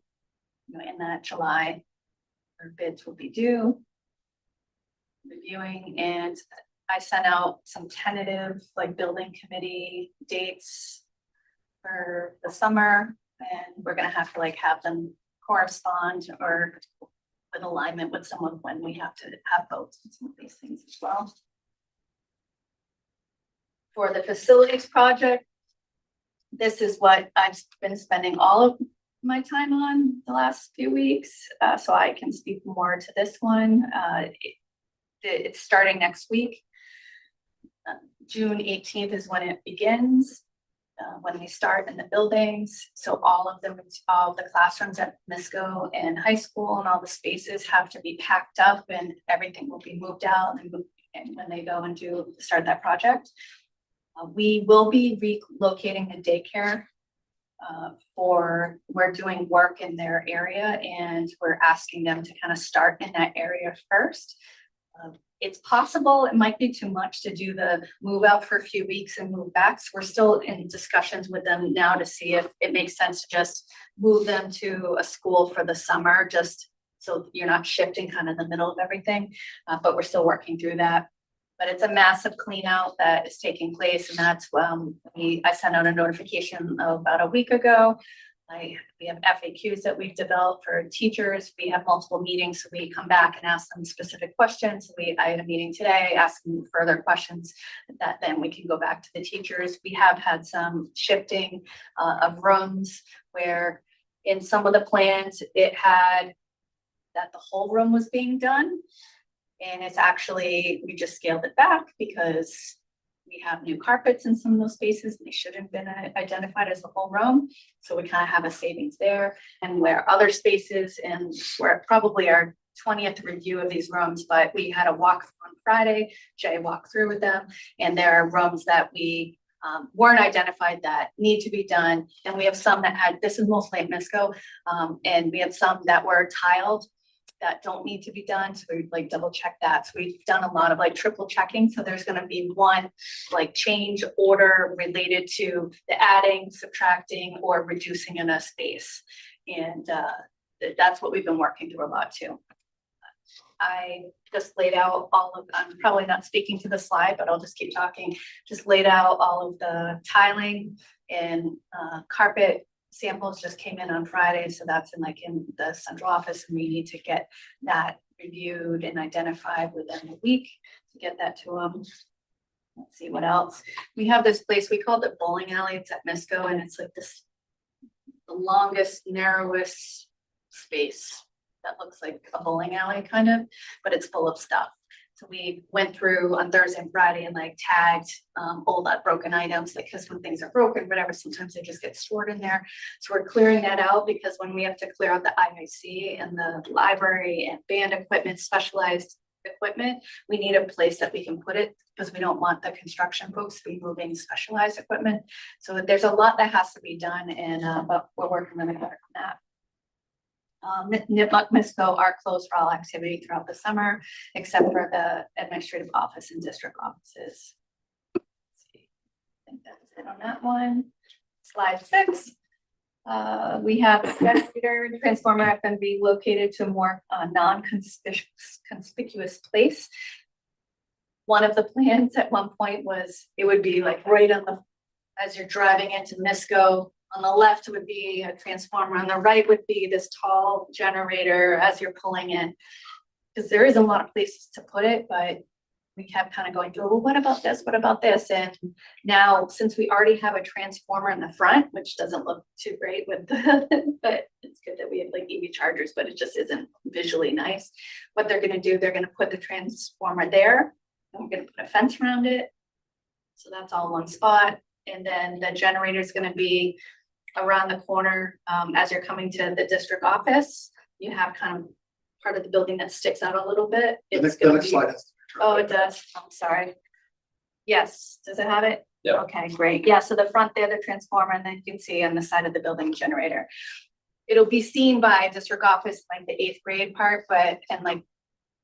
in that July, where bids will be due, reviewing, and I sent out some tentative like building committee dates for the summer, and we're gonna have to like have them correspond or with alignment with someone when we have to have votes and some of these things as well. For the facilities project, this is what I've been spending all of my time on the last few weeks, so I can speak more to this one. It's starting next week. June 18th is when it begins. When we start in the buildings. So all of the classrooms at Misco and high school and all the spaces have to be packed up, and everything will be moved out and when they go and start that project. We will be relocating the daycare we're doing work in their area, and we're asking them to kind of start in that area first. It's possible it might be too much to do the move out for a few weeks and move back. So we're still in discussions with them now to see if it makes sense to just move them to a school for the summer, just so you're not shifting kind of in the middle of everything. But we're still working through that. But it's a massive clean out that is taking place, and that's I sent out a notification about a week ago. We have FAQs that we've developed for teachers. We have multiple meetings, so we come back and ask them specific questions. I had a meeting today asking further questions that then we can go back to the teachers. We have had some shifting of rooms where in some of the plans it had that the whole room was being done. And it's actually, we just scaled it back because we have new carpets in some of those spaces, and they shouldn't have been identified as the whole room. So we kind of have a savings there. And where other spaces, and we're probably our 20th review of these rooms, but we had a walk on Friday. Jay walked through with them, and there are rooms that we weren't identified that need to be done. And we have some that this is mostly at Misco, and we have some that were tiled that don't need to be done. So we like double check that. So we've done a lot of like triple checking. So there's going to be one like change order related to the adding, subtracting, or reducing in a space. And that's what we've been working through a lot too. I just laid out I'm probably not speaking to the slide, but I'll just keep talking. Just laid out all of the tiling and carpet samples just came in on Friday, so that's in the central office, and we need to get that reviewed and identified within a week to get that to them. Let's see what else. We have this place, we call it bowling alley. It's at Misco, and it's like the longest, narrowest space that looks like a bowling alley kind of, but it's full of stuff. So we went through on Thursday and Friday and like tagged all that broken items, like because when things are broken, whatever, sometimes they just get stored in there. So we're clearing that out because when we have to clear out the IIC and the library and band equipment, specialized equipment, we need a place that we can put it because we don't want the construction folks to be moving specialized equipment. So there's a lot that has to be done, and but we're working really hard on that. Nipmuc, Misco are closed for all activity throughout the summer, except for the administrative office and district offices. Let's see. I think that's it on that one. Slide 6. We have a generator and transformer FMV located to a more non-conspicuous place. One of the plans at one point was it would be like right on the, as you're driving into Misco, on the left would be a transformer, on the right would be this tall generator as you're pulling in. Because there is a lot of places to put it, but we kept kind of going through, well, what about this? What about this? And now, since we already have a transformer in the front, which doesn't look too great with the, but it's good that we have like EV chargers, but it just isn't visually nice. What they're gonna do, they're gonna put the transformer there, and we're gonna put a fence around it. So that's all one spot. And then the generator is gonna be around the corner, as you're coming to the district office. You have kind of part of the building that sticks out a little bit. It's The gonna next be, slide has. oh, it does. I'm sorry. Yes, does it have it? Yeah. Okay, great. Yeah, so the front there, the transformer, and then you can see on the side of the building generator. It'll be seen by district office, like the 8th grade part, but, and like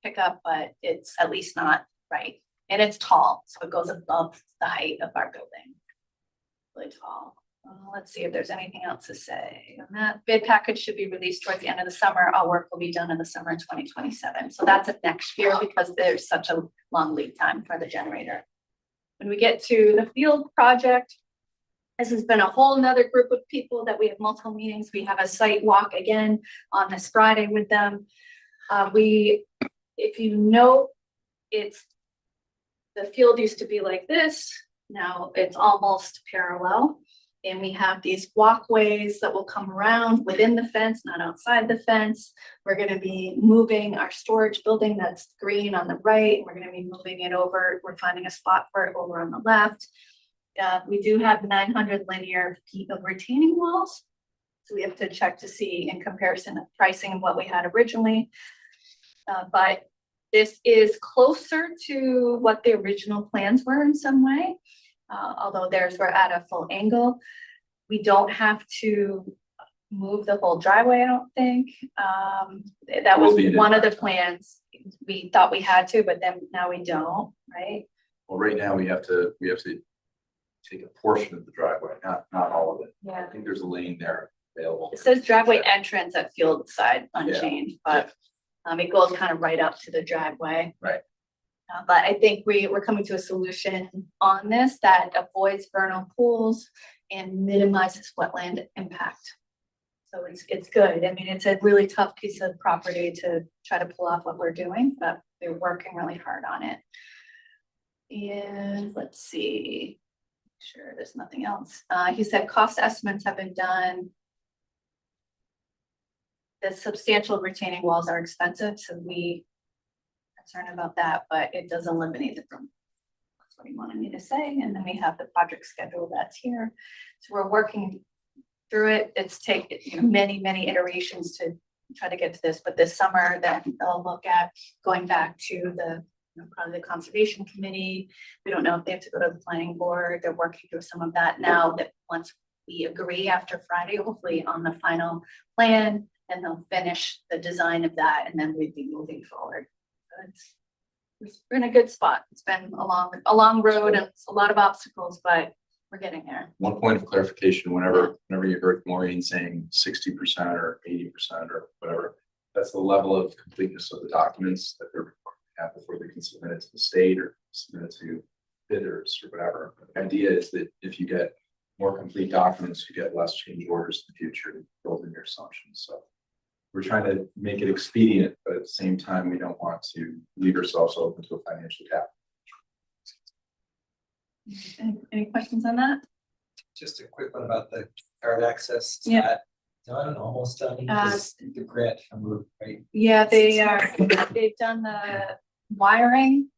pick up, but it's at least not right. And it's tall, so it goes above the height of our building. Really tall. Let's see if there's anything else to say on that. Bid package should be released towards the end of the summer. All work will be done in the summer of 2027. So that's it next year because there's such a long lead time for the generator. When we get to the field project, this has been a whole nother group of people that we have multiple meetings. We have a site walk again on this Friday with them. If you know, the field used to be like this. Now it's almost parallel. And we have these walkways that will come around within the fence, not outside the fence. We're going to be moving our storage building that's green on the right. We're going to be moving it over. We're finding a spot for it over on the left. We do have 900 linear feet of retaining walls. So we have to check to see in comparison of pricing of what we had originally. But this is closer to what the original plans were in some way. Although theirs were at a full angle. We don't have to move the whole driveway, I don't think. That was Will be an one of the impact. plans. We thought we had to, but then now we don't, right? Well, right now we have to take a portion of the driveway, not all of it. I Yeah. think there's a lane there available. It says driveway entrance at field side unchanged, but it goes kind of right up to the driveway. Right. But I think we're coming to a solution on this that avoids vernal pools and minimizes wetland impact. So it's good. I mean, it's a really tough piece of property to try to pull off what we're doing, but they're working really hard on it. And let's see, sure there's nothing else. He said cost estimates have been done. The substantial retaining walls are expensive, so we concerned about that, but it does eliminate it from. That's what he wanted me to say. And then we have the project schedule that's here. So we're working through it. It's taken many iterations to try to get to this, but this summer then they'll look at going back to the probably the conservation committee. We don't know if they have to go to the planning board. They're working through some of that now that once we agree after Friday, hopefully on the final plan, and they'll finish the design of that and then we'd be moving forward. We're in a good spot. It's been a long road and it's a lot of obstacles, but we're getting there. One point of clarification, whenever you heard Maureen saying 60% or 80% or whatever, that's the level of completeness of the documents that they're required to have before they can submit it to the state or submit it to bidders or whatever. The idea is that if you get more complete documents, you get less change orders in the future to build in your assumptions. So we're trying to make it expedient, but at the same time, we don't want to leave ourselves open to a financial gap. Any questions on that? Just a quick one about the card access. Yeah. done, almost done, Uh, because the grant from, right? Yeah, they've done the wiring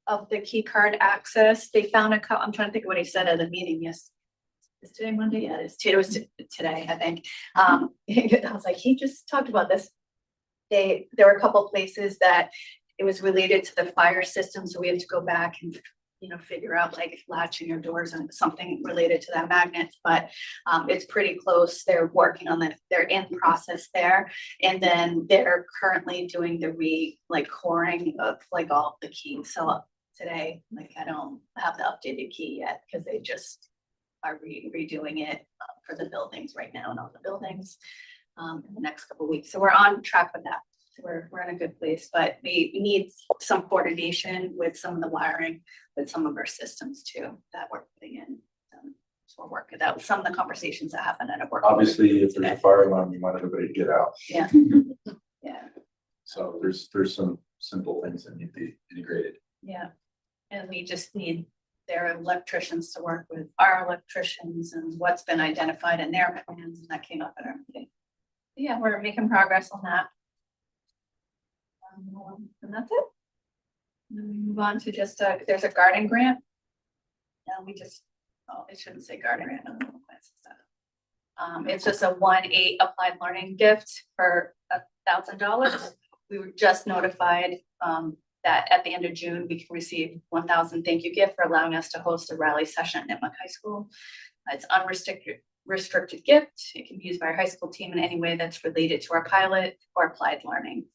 of the key card access. They found I'm trying to think of what he said at the meeting, yes. Is today Monday? Yeah, it was today, I think. I was like, he just talked about this. There were a couple places that it was related to the fire system, so we had to go back and, figure out like latching your doors and something related to that magnet, but it's pretty close. They're working on they're in process there. And then they're currently doing the coring of like all the keys. So today, like I don't have the updated key yet because they just are redoing it for the buildings right now and all the buildings in the next couple of weeks. So we're on track with that. So we're in a good place, but we need some coordination with some of the wiring with some of our systems too that we're putting in. So we're working out some of the conversations that happen at a work. Obviously, if there's a fire alarm, you want everybody to get out. Yeah. Yeah. So there's some simple things that need to be integrated. Yeah. And we just need their electricians to work with our electricians and what's been identified in their plans, and that came up at our meeting. Yeah, we're making progress on that. And that's it. And then we move on to just, there's a garden grant. And it shouldn't say garden grant. It's just a 1-8 applied learning gift for $1,000. We were just notified, that at the end of June, we can receive 1,000 thank you gift for allowing us to host a rally session at Nipmuc High School. It's restricted gift. It can be used by our high school team in any way that's related to our pilot or applied learning.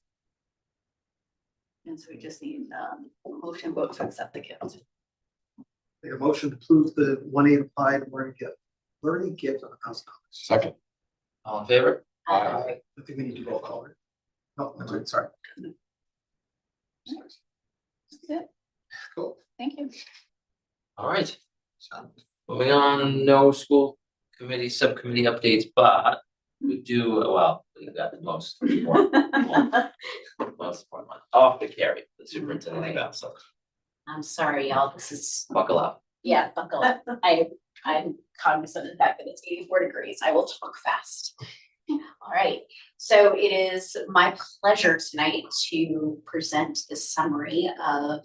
And so we just need a motion vote to accept the gift. Make a motion to approve the 1-8 applied learning gift of $1,000. Second. All in favor? I think we need to roll call it. No, I'm sorry. That's it. Cool. Thank you. All right, moving on, no school committee, subcommittee updates, but we got the most important one, off to Carrie, the superintendent event, so I'm sorry, y'all, this is, buckle up. yeah, buckle up. I'm cognizant of the fact that it's 84 degrees. I will talk fast. All right, so it is my pleasure tonight to present the summary of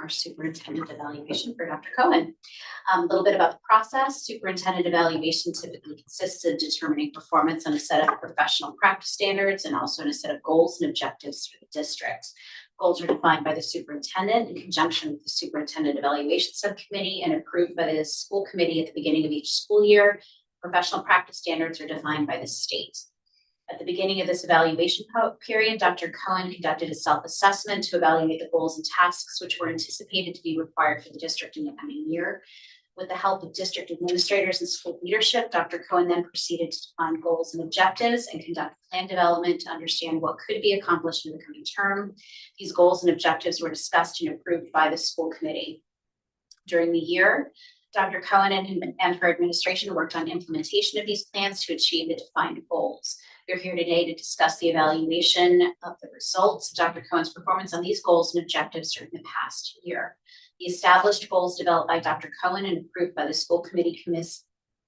our superintendent evaluation for Dr. Cohen. A little bit about the process. Superintendent evaluation typically consists of determining performance on a set of professional practice standards and also in a set of goals and objectives for the district. Goals are defined by the superintendent in conjunction with the superintendent evaluation subcommittee and approved by the school committee at the beginning of each school year. Professional practice standards are defined by the state. At the beginning of this evaluation period, Dr. Cohen conducted a self-assessment to evaluate the goals and tasks which were anticipated to be required for the district in the coming year. With the help of district administrators and school leadership, Dr. Cohen then proceeded to define goals and objectives and conduct plan development to understand what could be accomplished in the coming term. These goals and objectives were discussed and approved by the school committee. During the year, Dr. Cohen and her administration worked on implementation of these plans to achieve the defined goals. We're here today to discuss the evaluation of the results of Dr. Cohen's performance on these goals and objectives during the past year. The established goals developed by Dr. Cohen and approved by the school committee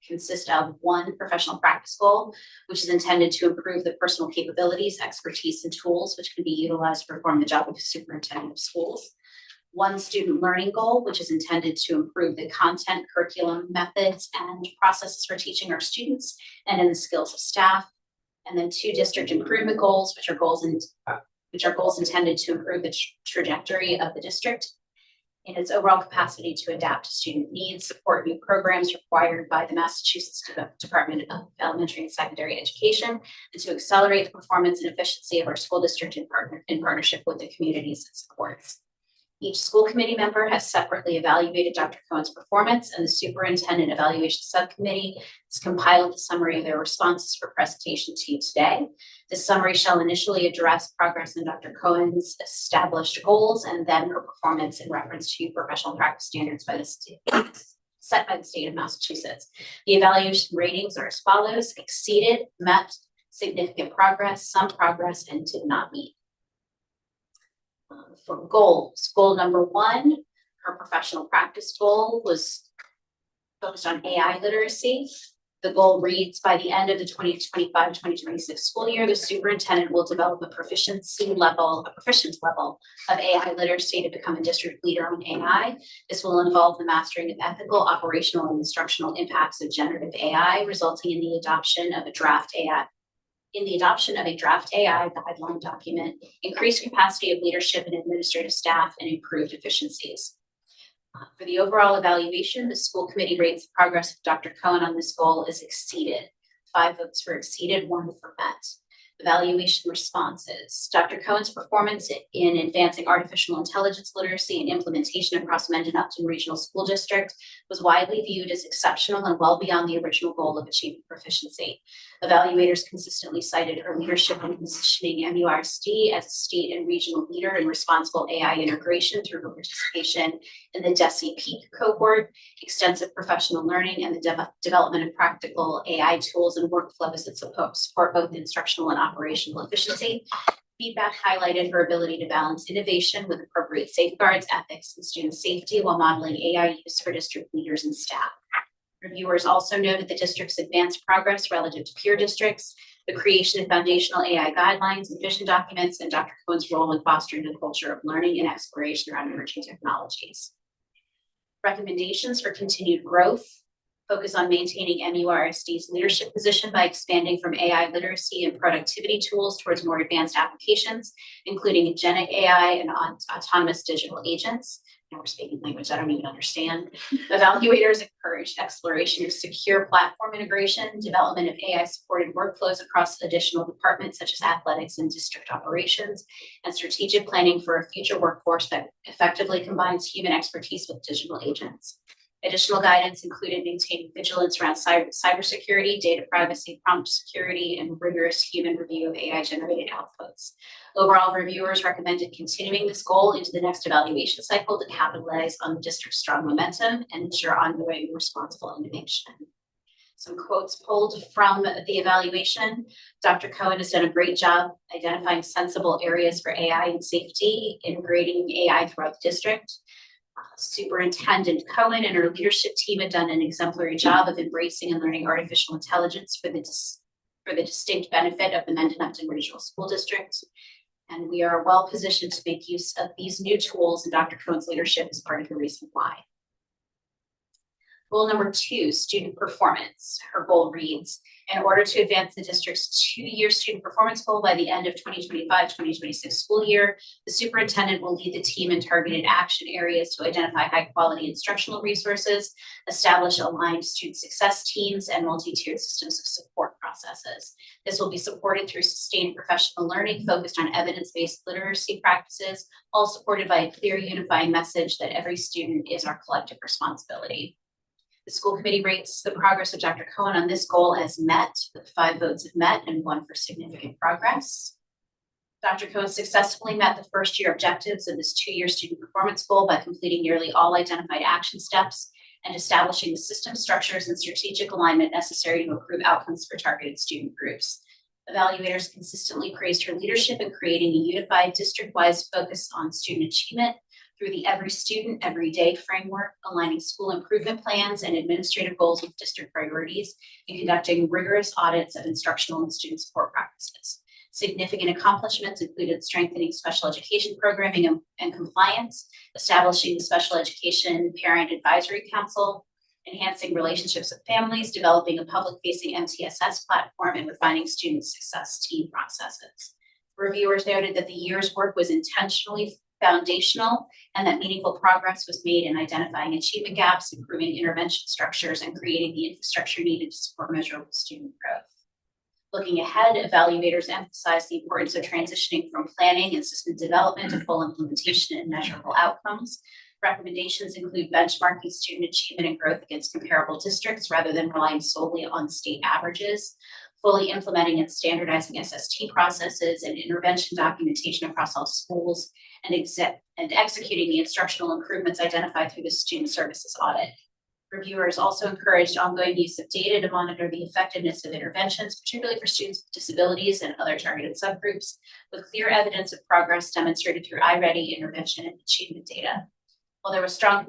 consist of 1 professional practice goal, which is intended to improve the personal capabilities, expertise, and tools which can be utilized to perform the job of superintendent of schools. 1 student learning goal, which is intended to improve the content, curriculum, methods, and processes for teaching our students and in the skills of staff. And then 2 district improvement goals, which are goals intended to improve the trajectory of the district in its overall capacity to adapt to student needs, support new programs required by the Massachusetts Department of Elementary and Secondary Education, and to accelerate the performance and efficiency of our school district in partnership with the communities it supports. Each school committee member has separately evaluated Dr. Cohen's performance, and the superintendent evaluation subcommittee has compiled a summary of their responses for presentation to you today. This summary shall initially address progress in Dr. Cohen's established goals and then her performance in reference to professional practice standards by the state, set by the state of Massachusetts. The evaluation ratings are as follows: exceeded, met, significant progress, some progress, and did not meet. For goals, goal number 1, her professional practice goal was focused on AI literacy. The goal reads, by the end of the 2025-2026 school year, the superintendent will develop a proficient level of AI literacy to become a district leader on AI. This will involve the mastering of ethical, operational, and instructional impacts of generative AI, resulting in the adoption of a draft AI guideline document, increased capacity of leadership and administrative staff, and improved efficiencies. For the overall evaluation, the school committee rates the progress of Dr. Cohen on this goal is exceeded. 5 votes for exceeded, 1 for met. Evaluation responses. Dr. Cohen's performance in advancing artificial intelligence literacy and implementation across Mendon-Upton Regional School District was widely viewed as exceptional and well beyond the original goal of achieving proficiency. Evaluators consistently cited her leadership in positioning MURSD as a state and regional leader in responsible AI integration through her participation in the DESI PEAK cohort, extensive professional learning, and the development of practical AI tools and workflows that support both instructional and operational efficiency. Feedback highlighted her ability to balance innovation with appropriate safeguards, ethics, and student safety while modeling AI use for district leaders and staff. Reviewers also noted the district's advanced progress relative to peer districts, the creation of foundational AI guidelines and vision documents, and Dr. Cohen's role in fostering a culture of learning and exploration around emerging technologies. Recommendations for continued growth: focus on maintaining MURSD's leadership position by expanding from AI literacy and productivity tools towards more advanced applications, including agentic AI and autonomous digital agents. Now we're speaking language I don't even understand. Evaluators encouraged exploration of secure platform integration, development of AI-supported workflows across additional departments such as athletics and district operations, and strategic planning for a future workforce that effectively combines human expertise with digital agents. Additional guidance included maintaining vigilance around cybersecurity, data privacy, prompt security, and rigorous human review of AI-generated outputs. Overall, reviewers recommended continuing this goal into the next evaluation cycle to capitalize on the district's strong momentum and ensure ongoing responsible innovation. Some quotes pulled from the evaluation. Dr. Cohen has done a great job identifying sensible areas for AI and safety, integrating AI throughout the district. Superintendent Cohen and her leadership team have done an exemplary job of embracing and learning artificial intelligence for the distinct benefit of the Mendon-Upton Regional School District. And we are well positioned to make use of these new tools, and Dr. Cohen's leadership is part of the reason why. Goal number 2, student performance. Her goal reads, in order to advance the district's 2-year student performance goal by the end of 2025-2026 school year, the superintendent will lead the team in targeted action areas to identify high-quality instructional resources, establish aligned student success teams, and multi-tiered systems of support processes. This will be supported through sustained professional learning focused on evidence-based literacy practices, all supported by a clear unifying message that every student is our collective responsibility. The school committee rates the progress of Dr. Cohen on this goal as met, with 5 votes of met and 1 for significant progress. Dr. Cohen successfully met the first-year objectives of this 2-year student performance goal by completing nearly all identified action steps and establishing the system structures and strategic alignment necessary to improve outcomes for targeted student groups. Evaluators consistently praised her leadership in creating a unified district-wide focus on student achievement through the Every Student, Every Day framework, aligning school improvement plans and administrative goals with district priorities, and conducting rigorous audits of instructional and student support practices. Significant accomplishments included strengthening special education programming and compliance, establishing the Special Education Parent Advisory Council, enhancing relationships with families, developing a public-facing MTSS platform, and refining student success team processes. Reviewers noted that the year's work was intentionally foundational and that meaningful progress was made in identifying achievement gaps, improving intervention structures, and creating the infrastructure needed to support measurable student growth. Looking ahead, evaluators emphasized the importance of transitioning from planning and system development to full implementation and measurable outcomes. Recommendations include benchmarking student achievement and growth against comparable districts rather than relying solely on state averages, fully implementing and standardizing SST processes and intervention documentation across all schools, and executing the instructional improvements identified through the student services audit. Reviewers also encouraged ongoing use of data to monitor the effectiveness of interventions, particularly for students with disabilities and other targeted subgroups, with clear evidence of progress demonstrated through iReady intervention and achievement data. While there was strong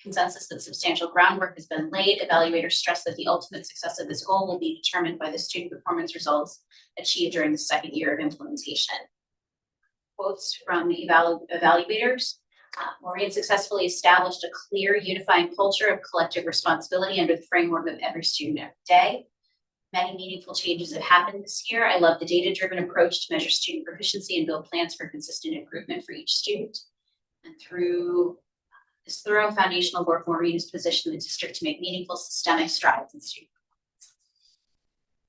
consensus that substantial groundwork has been laid. Evaluators stress that the ultimate success of this goal will be determined by the student performance results achieved during the second year of implementation. Quotes from the evaluators. Maureen successfully established a clear, unifying culture of collective responsibility under the framework of every student every day. Many meaningful changes have happened this year. I love the data-driven approach to measure student proficiency and build plans for consistent improvement for each student. And through this thorough foundational work, Maureen is positioned the district to make meaningful systemic strides in student performance.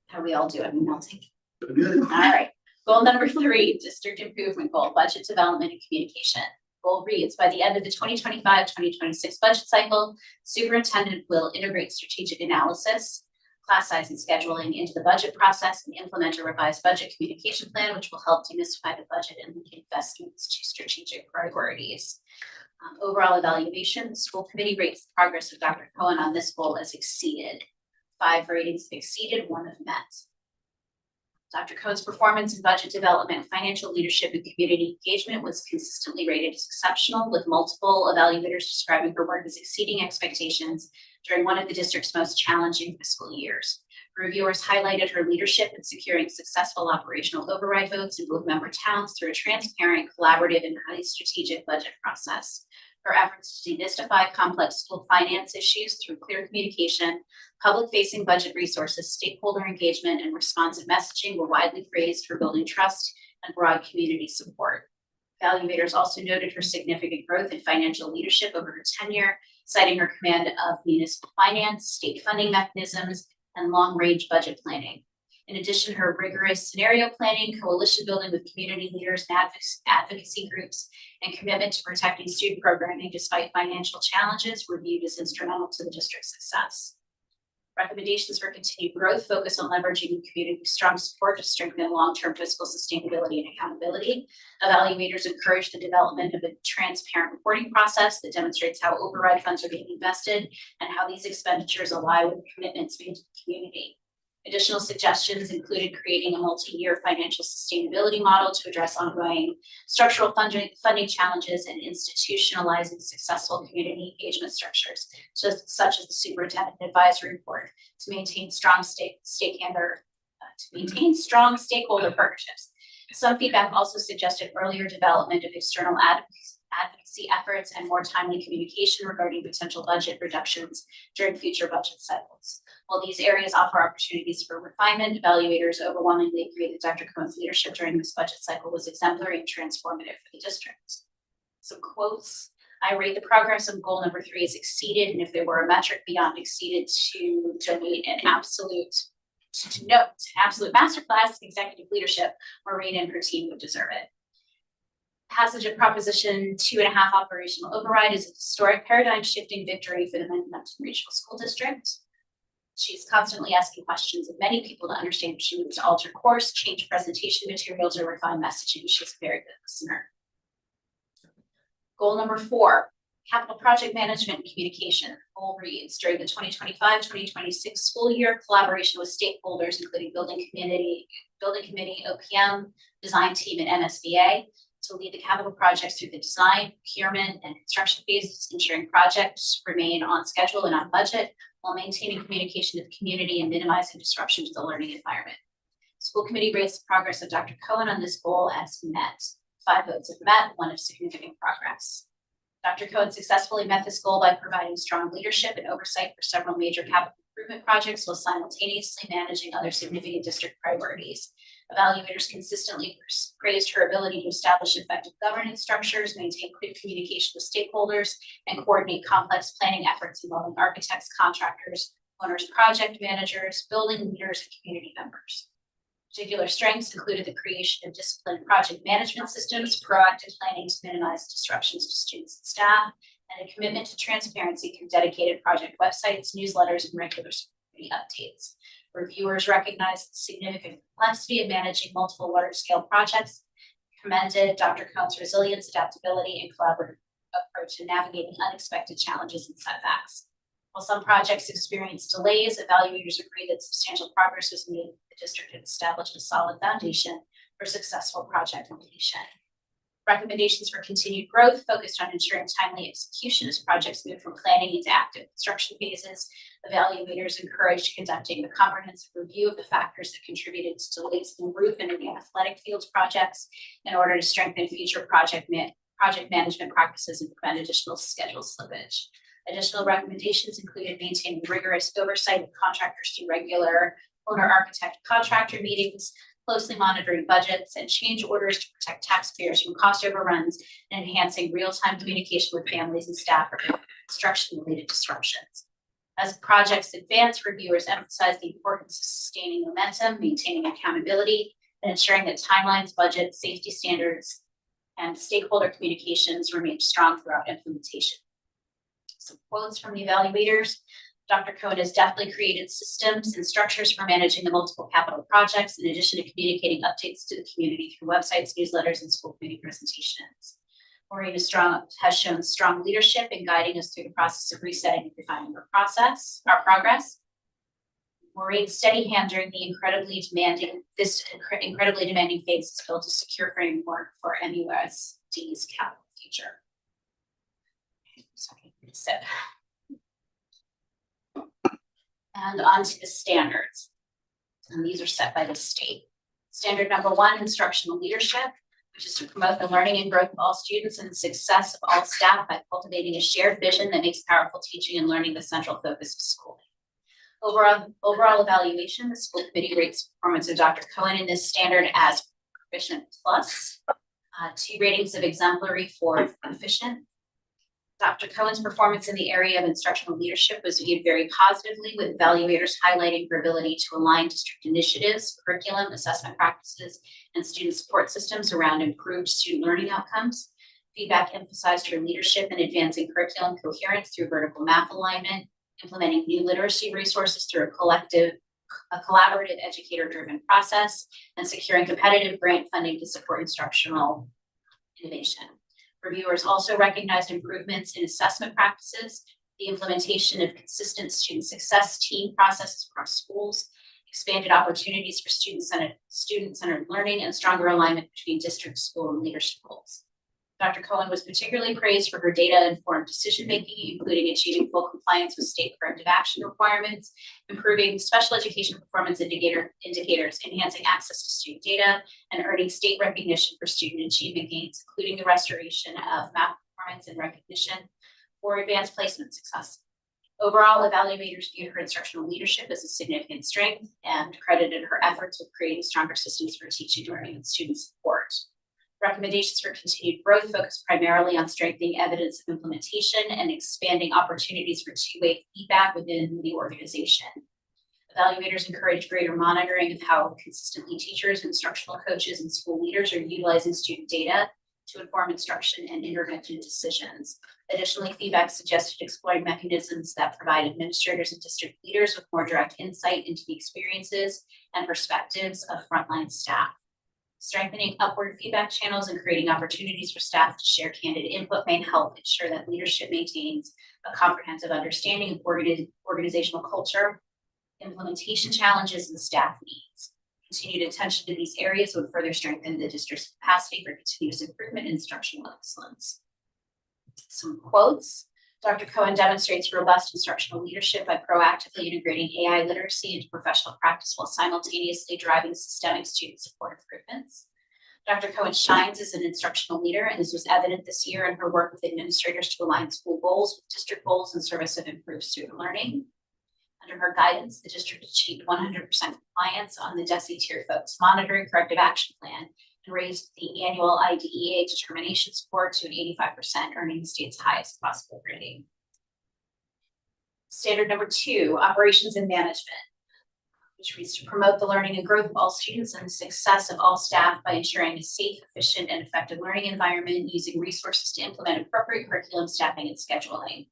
How are we all doing? Melting. Good. All right. Goal number 3, district improvement goal, budget development and communication. Goal reads, by the end of the 2025-2026 budget cycle, superintendent will integrate strategic analysis, class size and scheduling into the budget process and implement a revised budget communication plan, which will help demystify the budget and link investments to strategic priorities. Overall evaluation, the school committee rates the progress of Dr. Cohen on this goal as exceeded. 5 ratings have exceeded, 1 have met. Dr. Cohen's performance in budget development, financial leadership, and community engagement was consistently rated as exceptional, with multiple evaluators describing her work as exceeding expectations during one of the district's most challenging fiscal years. Reviewers highlighted her leadership in securing successful operational override votes in both member towns through a transparent, collaborative, and highly strategic budget process. Her efforts to demystify complex school finance issues through clear communication, public-facing budget resources, stakeholder engagement, and responsive messaging were widely praised for building trust and broad community support. Evaluators also noted her significant growth in financial leadership over her tenure, citing her command of municipal finance, state funding mechanisms, and long-range budget planning. In addition, her rigorous scenario planning, coalition building with community leaders and advocacy groups, and commitment to protecting student programming despite financial challenges were viewed as instrumental to the district's success. Recommendations for continued growth focus on leveraging community strong support to strengthen long-term fiscal sustainability and accountability. Evaluators encourage the development of a transparent reporting process that demonstrates how override funds are being invested and how these expenditures align with commitments made to the community. Additional suggestions included creating a multi-year financial sustainability model to address ongoing structural funding challenges and institutionalizing successful community engagement structures, such as the Superintendent Advisory Board, to maintain strong stakeholder partnerships. Some feedback also suggested earlier development of external advocacy efforts and more timely communication regarding potential budget reductions during future budget cycles. While these areas offer opportunities for refinement, evaluators overwhelmingly agree that Dr. Cohen's leadership during this budget cycle was exemplary and transformative for the district. Some quotes. I rate the progress of goal number 3 as exceeded, and if there were a metric beyond exceeded to donate an absolute masterclass in executive leadership, Maureen and her team would deserve it. Passage of Proposition 2.5 operational override is a historic paradigm shifting victory for the Mendon-Upton Regional School District. She's constantly asking questions of many people to understand if she needs to alter course, change presentation materials, or refine messaging. She's a very good listener. Goal number 4, capital project management and communication. Goal reads, during the 2025-2026 school year, collaboration with stakeholders, including building committee, OPM, design team, and MSBA, to lead the capital projects through the design, procurement, and construction phases, ensuring projects remain on schedule and on budget, while maintaining communication with the community and minimizing disruption to the learning environment. School committee rates the progress of Dr. Cohen on this goal as met. 5 votes have met, 1 of significant progress. Dr. Cohen successfully met this goal by providing strong leadership and oversight for several major capital improvement projects while simultaneously managing other significant district priorities. Evaluators consistently praised her ability to establish effective governance structures, maintain quick communication with stakeholders, and coordinate complex planning efforts involving architects, contractors, owners, project managers, building leaders, and community members. Particular strengths included the creation of disciplined project management systems, proactive planning to minimize disruptions to students and staff, and a commitment to transparency through dedicated project websites, newsletters, and regular community updates. Reviewers recognized the significant complexity of managing multiple large-scale projects, commended Dr. Cohen's resilience, adaptability, and collaborative approach to navigating unexpected challenges and setbacks. While some projects experienced delays, evaluators agreed that substantial progress was made. The district had established a solid foundation for successful project completion. Recommendations for continued growth focused on ensuring timely execution as projects move from planning into active construction phases. Evaluators encouraged conducting a comprehensive review of the factors that contributed to delays in roof and in the athletic fields projects in order to strengthen future project management practices and prevent additional schedule slippage. Additional recommendations included maintaining rigorous oversight of contractors through regular owner-architect contractor meetings, closely monitoring budgets and change orders to protect taxpayers from cost overruns, and enhancing real-time communication with families and staff regarding construction-related disruptions. As projects advance, reviewers emphasize the importance of sustaining momentum, maintaining accountability, and ensuring that timelines, budgets, safety standards, and stakeholder communications remain strong throughout implementation. Some quotes from the evaluators. Dr. Cohen has deftly created systems and structures for managing the multiple capital projects, in addition to communicating updates to the community through websites, newsletters, and school committee presentations. Maureen has shown strong leadership in guiding us through the process of resetting and refining our progress. Maureen's steady hand during the incredibly demanding phase has built a secure framework for MUSD's capital future. And on to the standards. And these are set by the state. Standard number 1, instructional leadership, which is to promote the learning and growth of all students and the success of all staff by cultivating a shared vision that makes powerful teaching and learning the central focus of schooling. Overall evaluation, the school committee rates performance of Dr. Cohen in this standard as proficient plus, 2 ratings of exemplary for proficient. Dr. Cohen's performance in the area of instructional leadership was viewed very positively, with evaluators highlighting her ability to align district initiatives, curriculum, assessment practices, and student support systems around improved student learning outcomes. Feedback emphasized her leadership in advancing curriculum coherence through vertical math alignment, implementing new literacy resources through a collaborative educator-driven process, and securing competitive grant funding to support instructional innovation. Reviewers also recognized improvements in assessment practices, the implementation of consistent student success team processes across schools, expanded opportunities for student-centered learning, and stronger alignment between district, school, and leadership goals. Dr. Cohen was particularly praised for her data-informed decision-making, including achieving full compliance with state corrective action requirements, improving special education performance indicators, enhancing access to student data, and earning state recognition for student achievement gains, including the restoration of math performance and recognition for advanced placement success. Overall, evaluators viewed her instructional leadership as a significant strength and credited her efforts with creating stronger systems for teaching, learning, and student support. Recommendations for continued growth focus primarily on strengthening evidence of implementation and expanding opportunities for two-way feedback within the organization. Evaluators encourage greater monitoring of how consistently teachers, instructional coaches, and school leaders are utilizing student data to inform instruction and intervention decisions. Additionally, feedback suggested exploring mechanisms that provide administrators and district leaders with more direct insight into the experiences and perspectives of frontline staff. Strengthening upward feedback channels and creating opportunities for staff to share candid input may help ensure that leadership maintains a comprehensive understanding of organizational culture, implementation challenges, and staff needs. Continued attention to these areas would further strengthen the district's capacity for continuous improvement and instructional excellence. Some quotes. Dr. Cohen demonstrates robust instructional leadership by proactively integrating AI literacy into professional practice while simultaneously driving systemic student support improvements. Dr. Cohen shines as an instructional leader, and this was evident this year in her work with administrators to align school goals with district goals in service of improved student learning. Under her guidance, the district achieved 100% compliance on the DESE Tier Focus Monitoring Corrective Action Plan and raised the annual IDEA determination score to an 85%, earning the state's highest possible rating. Standard number 2, operations and management, which reads to promote the learning and growth of all students and the success of all staff by ensuring a safe, efficient, and effective learning environment using resources to implement appropriate curriculum, staffing, and scheduling.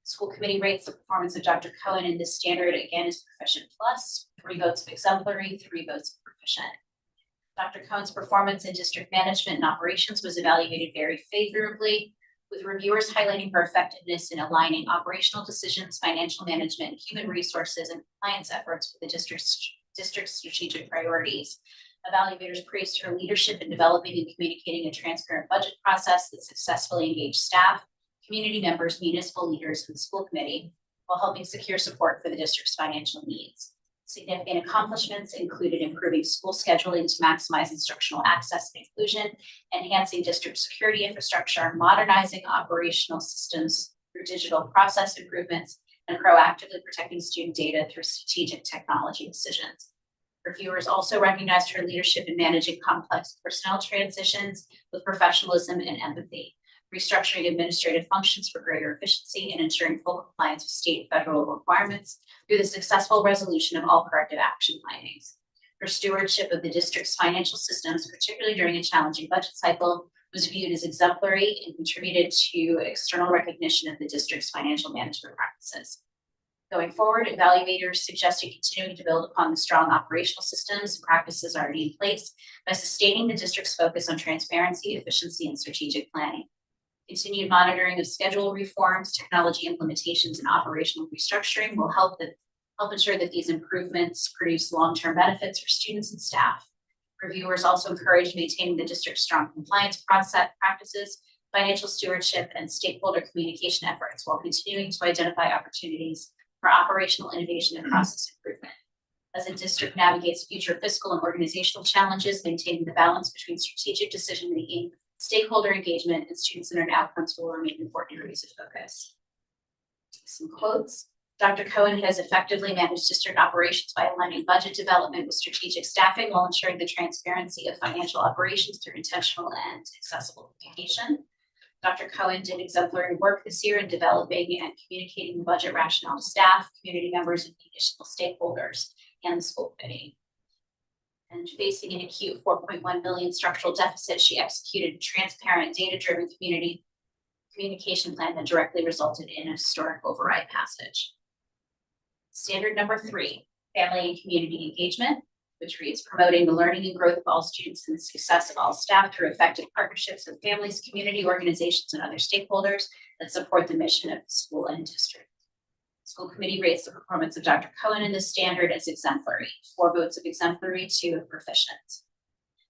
The school committee rates the performance of Dr. Cohen in this standard again as proficient plus, 3 votes of exemplary, 3 votes of proficient. Dr. Cohen's performance in district management and operations was evaluated very favorably, with reviewers highlighting her effectiveness in aligning operational decisions, financial management, human resources, and compliance efforts with the district's strategic priorities. Evaluators praised her leadership in developing and communicating a transparent budget process that successfully engaged staff, community members, municipal leaders, and the school committee while helping secure support for the district's financial needs. Significant accomplishments included improving school scheduling to maximize instructional access and inclusion, enhancing district security infrastructure, modernizing operational systems through digital process improvements, and proactively protecting student data through strategic technology decisions. Reviewers also recognized her leadership in managing complex personnel transitions with professionalism and empathy, restructuring administrative functions for greater efficiency, and ensuring full compliance with state and federal requirements through the successful resolution of all corrective action findings. Her stewardship of the district's financial systems, particularly during a challenging budget cycle, was viewed as exemplary and contributed to external recognition of the district's financial management practices. Going forward, evaluators suggested continuing to build upon the strong operational systems and practices already in place by sustaining the district's focus on transparency, efficiency, and strategic planning. Continued monitoring of schedule reforms, technology implementations, and operational restructuring will help ensure that these improvements produce long-term benefits for students and staff. Reviewers also encouraged maintaining the district's strong compliance process practices, financial stewardship, and stakeholder communication efforts while continuing to identify opportunities for operational innovation and process improvement. As the district navigates future fiscal and organizational challenges, maintaining the balance between strategic decision-making, stakeholder engagement, and student-centered outcomes will remain important areas of focus. Some quotes. Dr. Cohen has effectively managed district operations by aligning budget development with strategic staffing while ensuring the transparency of financial operations through intentional and accessible communication. Dr. Cohen did exemplary work this year in developing and communicating the budget rationale to staff, community members, and additional stakeholders, and the school committee. And facing an acute 4.1 million structural deficit, she executed a transparent, data-driven communication plan that directly resulted in a historic override passage. Standard number 3, family and community engagement, which reads promoting the learning and growth of all students and the success of all staff through effective partnerships with families, community organizations, and other stakeholders that support the mission of the school and district. The school committee rates the performance of Dr. Cohen in this standard as exemplary, 4 votes of exemplary, 2 of proficient.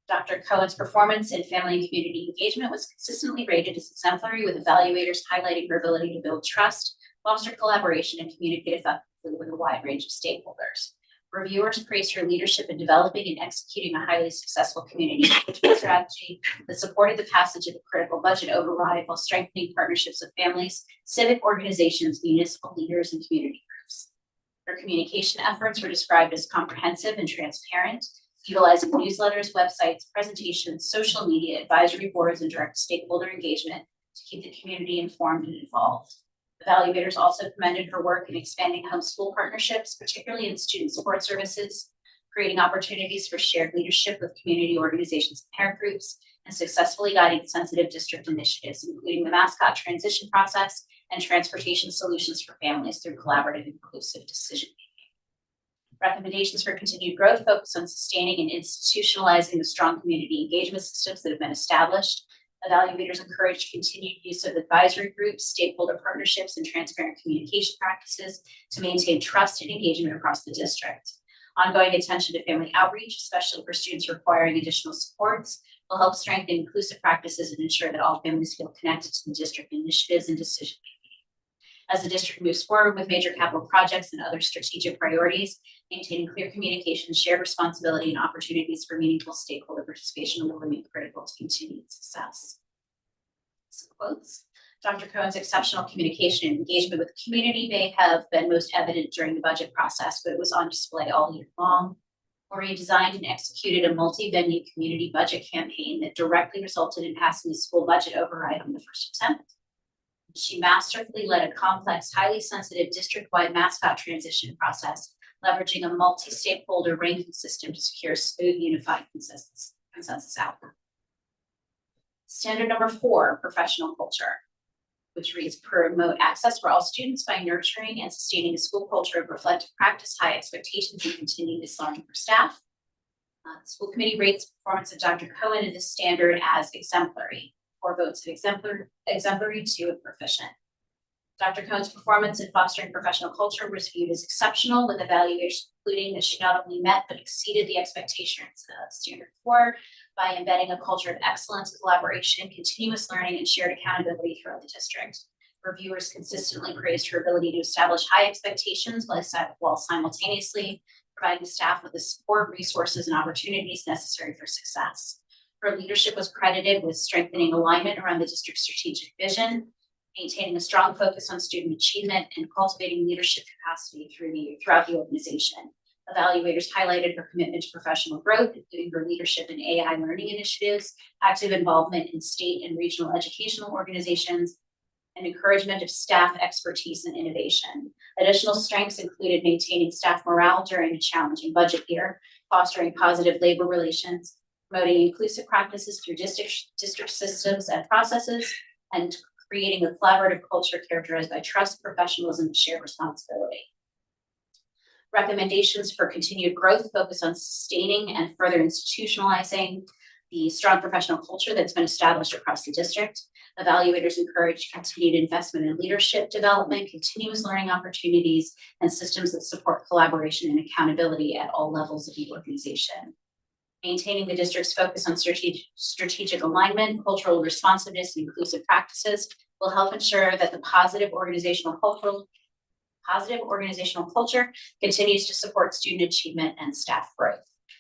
Dr. Cohen's performance in family and community engagement was consistently rated as exemplary, with evaluators highlighting her ability to build trust, foster collaboration, and communicate effectively with a wide range of stakeholders. Reviewers praised her leadership in developing and executing a highly successful community engagement strategy that supported the passage of a critical budget override while strengthening partnerships with families, civic organizations, municipal leaders, and community groups. Her communication efforts were described as comprehensive and transparent, utilizing newsletters, websites, presentations, social media, advisory boards, and direct stakeholder engagement to keep the community informed and involved. Evaluators also commended her work in expanding homeschool partnerships, particularly in student support services, creating opportunities for shared leadership with community organizations and parent groups, and successfully guiding sensitive district initiatives, including the mascot transition process and transportation solutions for families through collaborative and inclusive decision-making. Recommendations for continued growth focus on sustaining and institutionalizing the strong community engagement systems that have been established. Evaluators encouraged continued use of advisory groups, stakeholder partnerships, and transparent communication practices to maintain trust and engagement across the district. Ongoing attention to family outreach, especially for students requiring additional supports, will help strengthen inclusive practices and ensure that all families feel connected to the district initiatives and decision-making. As the district moves forward with major capital projects and other strategic priorities, maintaining clear communication, shared responsibility, and opportunities for meaningful stakeholder participation will remain critical to continued success. Some quotes. Dr. Cohen's exceptional communication and engagement with the community may have been most evident during the budget process, but it was on display all year long. Maureen designed and executed a multi-venue community budget campaign that directly resulted in passing the school budget override on the first attempt. She masterfully led a complex, highly sensitive district-wide mascot transition process, leveraging a multi-stakeholder ranking system to secure smooth, unified consensus outcome. Standard number 4, professional culture, which reads promote access for all students by nurturing and sustaining a school culture of reflective practice, high expectations, and continuous learning for staff. The school committee rates the performance of Dr. Cohen in this standard as exemplary. 4 votes of exemplary, 2 of proficient. Dr. Cohen's performance in fostering professional culture was viewed as exceptional, with evaluators concluding that she not only met but exceeded the expectations of Standard 4 by embedding a culture of excellence, collaboration, continuous learning, and shared accountability throughout the district. Reviewers consistently praised her ability to establish high expectations while simultaneously providing staff with the support, resources, and opportunities necessary for success. Her leadership was credited with strengthening alignment around the district's strategic vision, maintaining a strong focus on student achievement, and cultivating leadership capacity throughout the organization. Evaluators highlighted her commitment to professional growth, including her leadership in AI learning initiatives, active involvement in state and regional educational organizations, and encouragement of staff expertise and innovation. Additional strengths included maintaining staff morale during a challenging budget year, fostering positive labor relations, promoting inclusive practices through district systems and processes, and creating a collaborative culture characterized by trust, professionalism, and shared responsibility. Recommendations for continued growth focus on sustaining and further institutionalizing the strong professional culture that's been established across the district. Evaluators encourage continued investment in leadership development, continuous learning opportunities, and systems that support collaboration and accountability at all levels of the organization. Maintaining the district's focus on strategic alignment, cultural responsiveness, and inclusive practices will help ensure that the positive organizational culture continues to support student achievement and staff growth.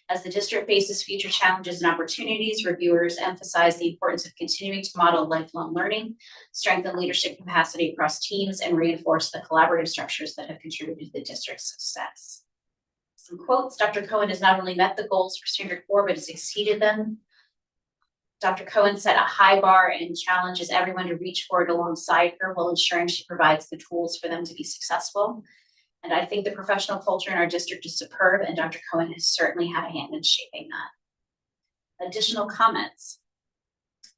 As the district faces future challenges and opportunities, reviewers emphasize the importance of continuing to model lifelong learning, strengthen leadership capacity across teams, and reinforce the collaborative structures that have contributed to the district's success. Some quotes: Dr. Cohen has not only met the goals for Standard 4, but has exceeded them. Dr. Cohen set a high bar and challenges everyone to reach for it alongside her while ensuring she provides the tools for them to be successful. And I think the professional culture in our district is superb, and Dr. Cohen has certainly had a hand in shaping that. Additional comments.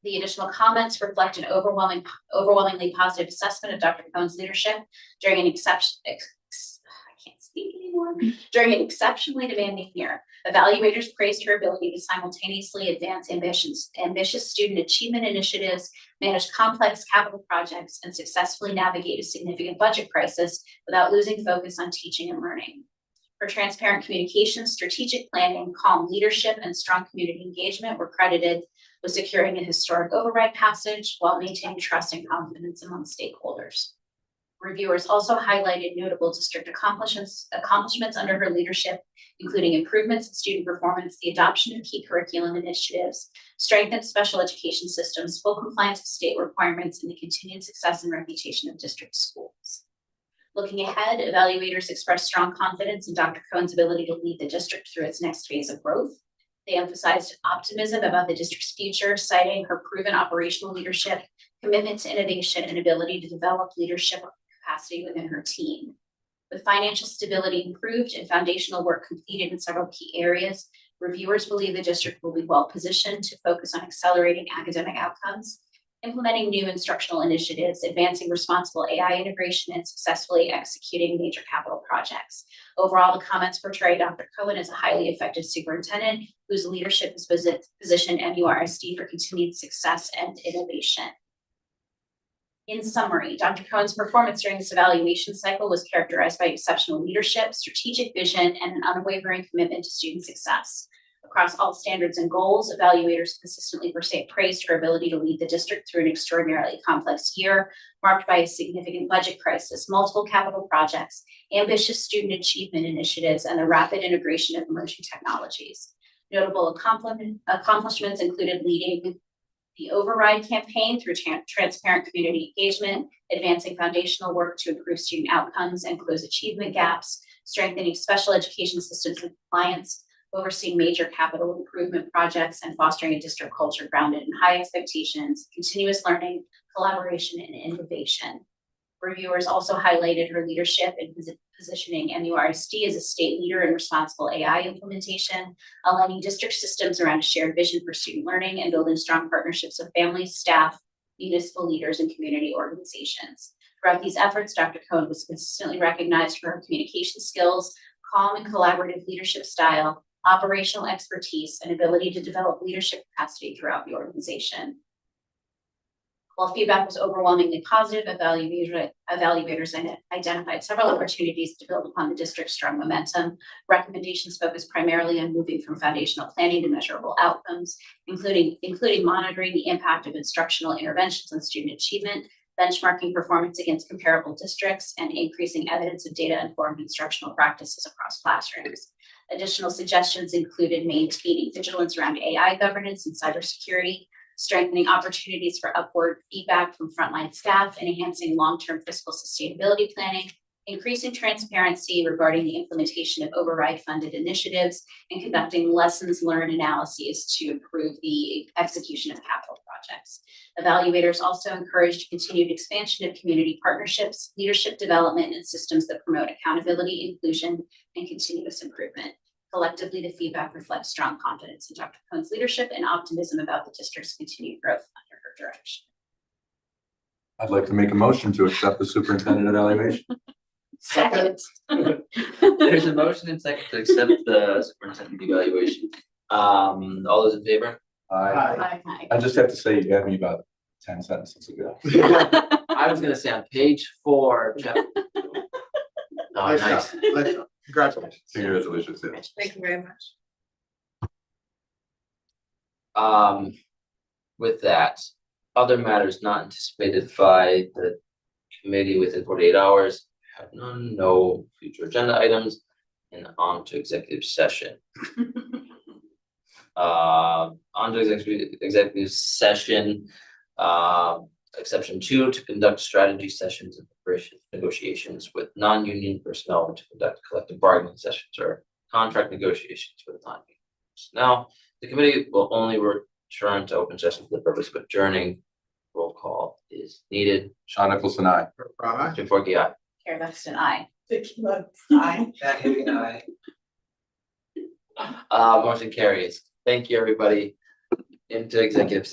The additional comments reflect an overwhelmingly positive assessment of Dr. Cohen's leadership during an during an exceptionally demanding year. Evaluators praised her ability to simultaneously advance ambitious student achievement initiatives, manage complex capital projects, and successfully navigate a significant budget crisis without losing focus on teaching and learning. Her transparent communication, strategic planning, calm leadership, and strong community engagement were credited with securing a historic override passage while maintaining trust and confidence among stakeholders. Reviewers also highlighted notable district accomplishments under her leadership, including improvements in student performance, the adoption of key curriculum initiatives, strengthened special education systems, full compliance with state requirements, and the continued success and reputation of district schools. Looking ahead, evaluators expressed strong confidence in Dr. Cohen's ability to lead the district through its next phase of growth. They emphasized optimism about the district's future, citing her proven operational leadership, commitment to innovation, and ability to develop leadership capacity within her team. With financial stability improved and foundational work completed in several key areas, reviewers believe the district will be well positioned to focus on accelerating academic outcomes, implementing new instructional initiatives, advancing responsible AI integration, and successfully executing major capital projects. Overall, the comments portray Dr. Cohen as a highly effective superintendent whose leadership has positioned MURSD for continued success and innovation. In summary, Dr. Cohen's performance during this evaluation cycle was characterized by exceptional leadership, strategic vision, and an unwavering commitment to student success. Across all standards and goals, evaluators consistently praised her ability to lead the district through an extraordinarily complex year, marked by a significant budget crisis, multiple capital projects, ambitious student achievement initiatives, and the rapid integration of emerging technologies. Notable accomplishments included leading the override campaign through transparent community engagement, advancing foundational work to improve student outcomes and close achievement gaps, strengthening special education systems and compliance, overseeing major capital improvement projects, and fostering a district culture grounded in high expectations, continuous learning, collaboration, and innovation. Reviewers also highlighted her leadership in positioning MURSD as a state leader in responsible AI implementation, aligning district systems around a shared vision for student learning, and building strong partnerships with families, staff, municipal leaders, and community organizations. Throughout these efforts, Dr. Cohen was consistently recognized for her communication skills, calm and collaborative leadership style, operational expertise, and ability to develop leadership capacity throughout the organization. While feedback was overwhelmingly positive, evaluators identified several opportunities to build upon the district's strong momentum. Recommendations focused primarily on moving from foundational planning to measurable outcomes, including monitoring the impact of instructional interventions on student achievement, benchmarking performance against comparable districts, and increasing evidence of data-informed instructional practices across classrooms. Additional suggestions included maintaining vigilance around AI governance and cybersecurity, strengthening opportunities for upward feedback from frontline staff, and enhancing long-term fiscal sustainability planning, increasing transparency regarding the implementation of override-funded initiatives, and conducting lessons learned analyses to improve the execution of capital projects. Evaluators also encouraged continued expansion of community partnerships, leadership development, and systems that promote accountability, inclusion, and continuous improvement. Collectively, the feedback reflects strong confidence in Dr. Cohn's leadership and optimism about the district's continued growth under her direction. I'd like to make a motion to accept the superintendent evaluation. Second. There's a motion and second to accept the superintendent evaluation. All those in favor? I just have to say, you had me about 10 sentences ago. I was gonna say on page 4, Jeff. Oh, nice. Nice job. Congratulations. Congratulations. Yeah. Thank you very much. With that, other matters not anticipated by the committee within 48 hours, have none, no future agenda items, and on to executive session. On to executive session, exception 2, to conduct strategy sessions and preparation negotiations with non-union personnel, to conduct collective bargaining sessions or contract negotiations with non-union personnel. The committee will only return to open session for the purpose of adjourning. Roll call is needed. Sean Nicholson, aye. Jim Forkey, aye. Kara Buxton, aye. Aye. Matt Higgin, aye. Motion carries. Thank you, everybody. Into executive session.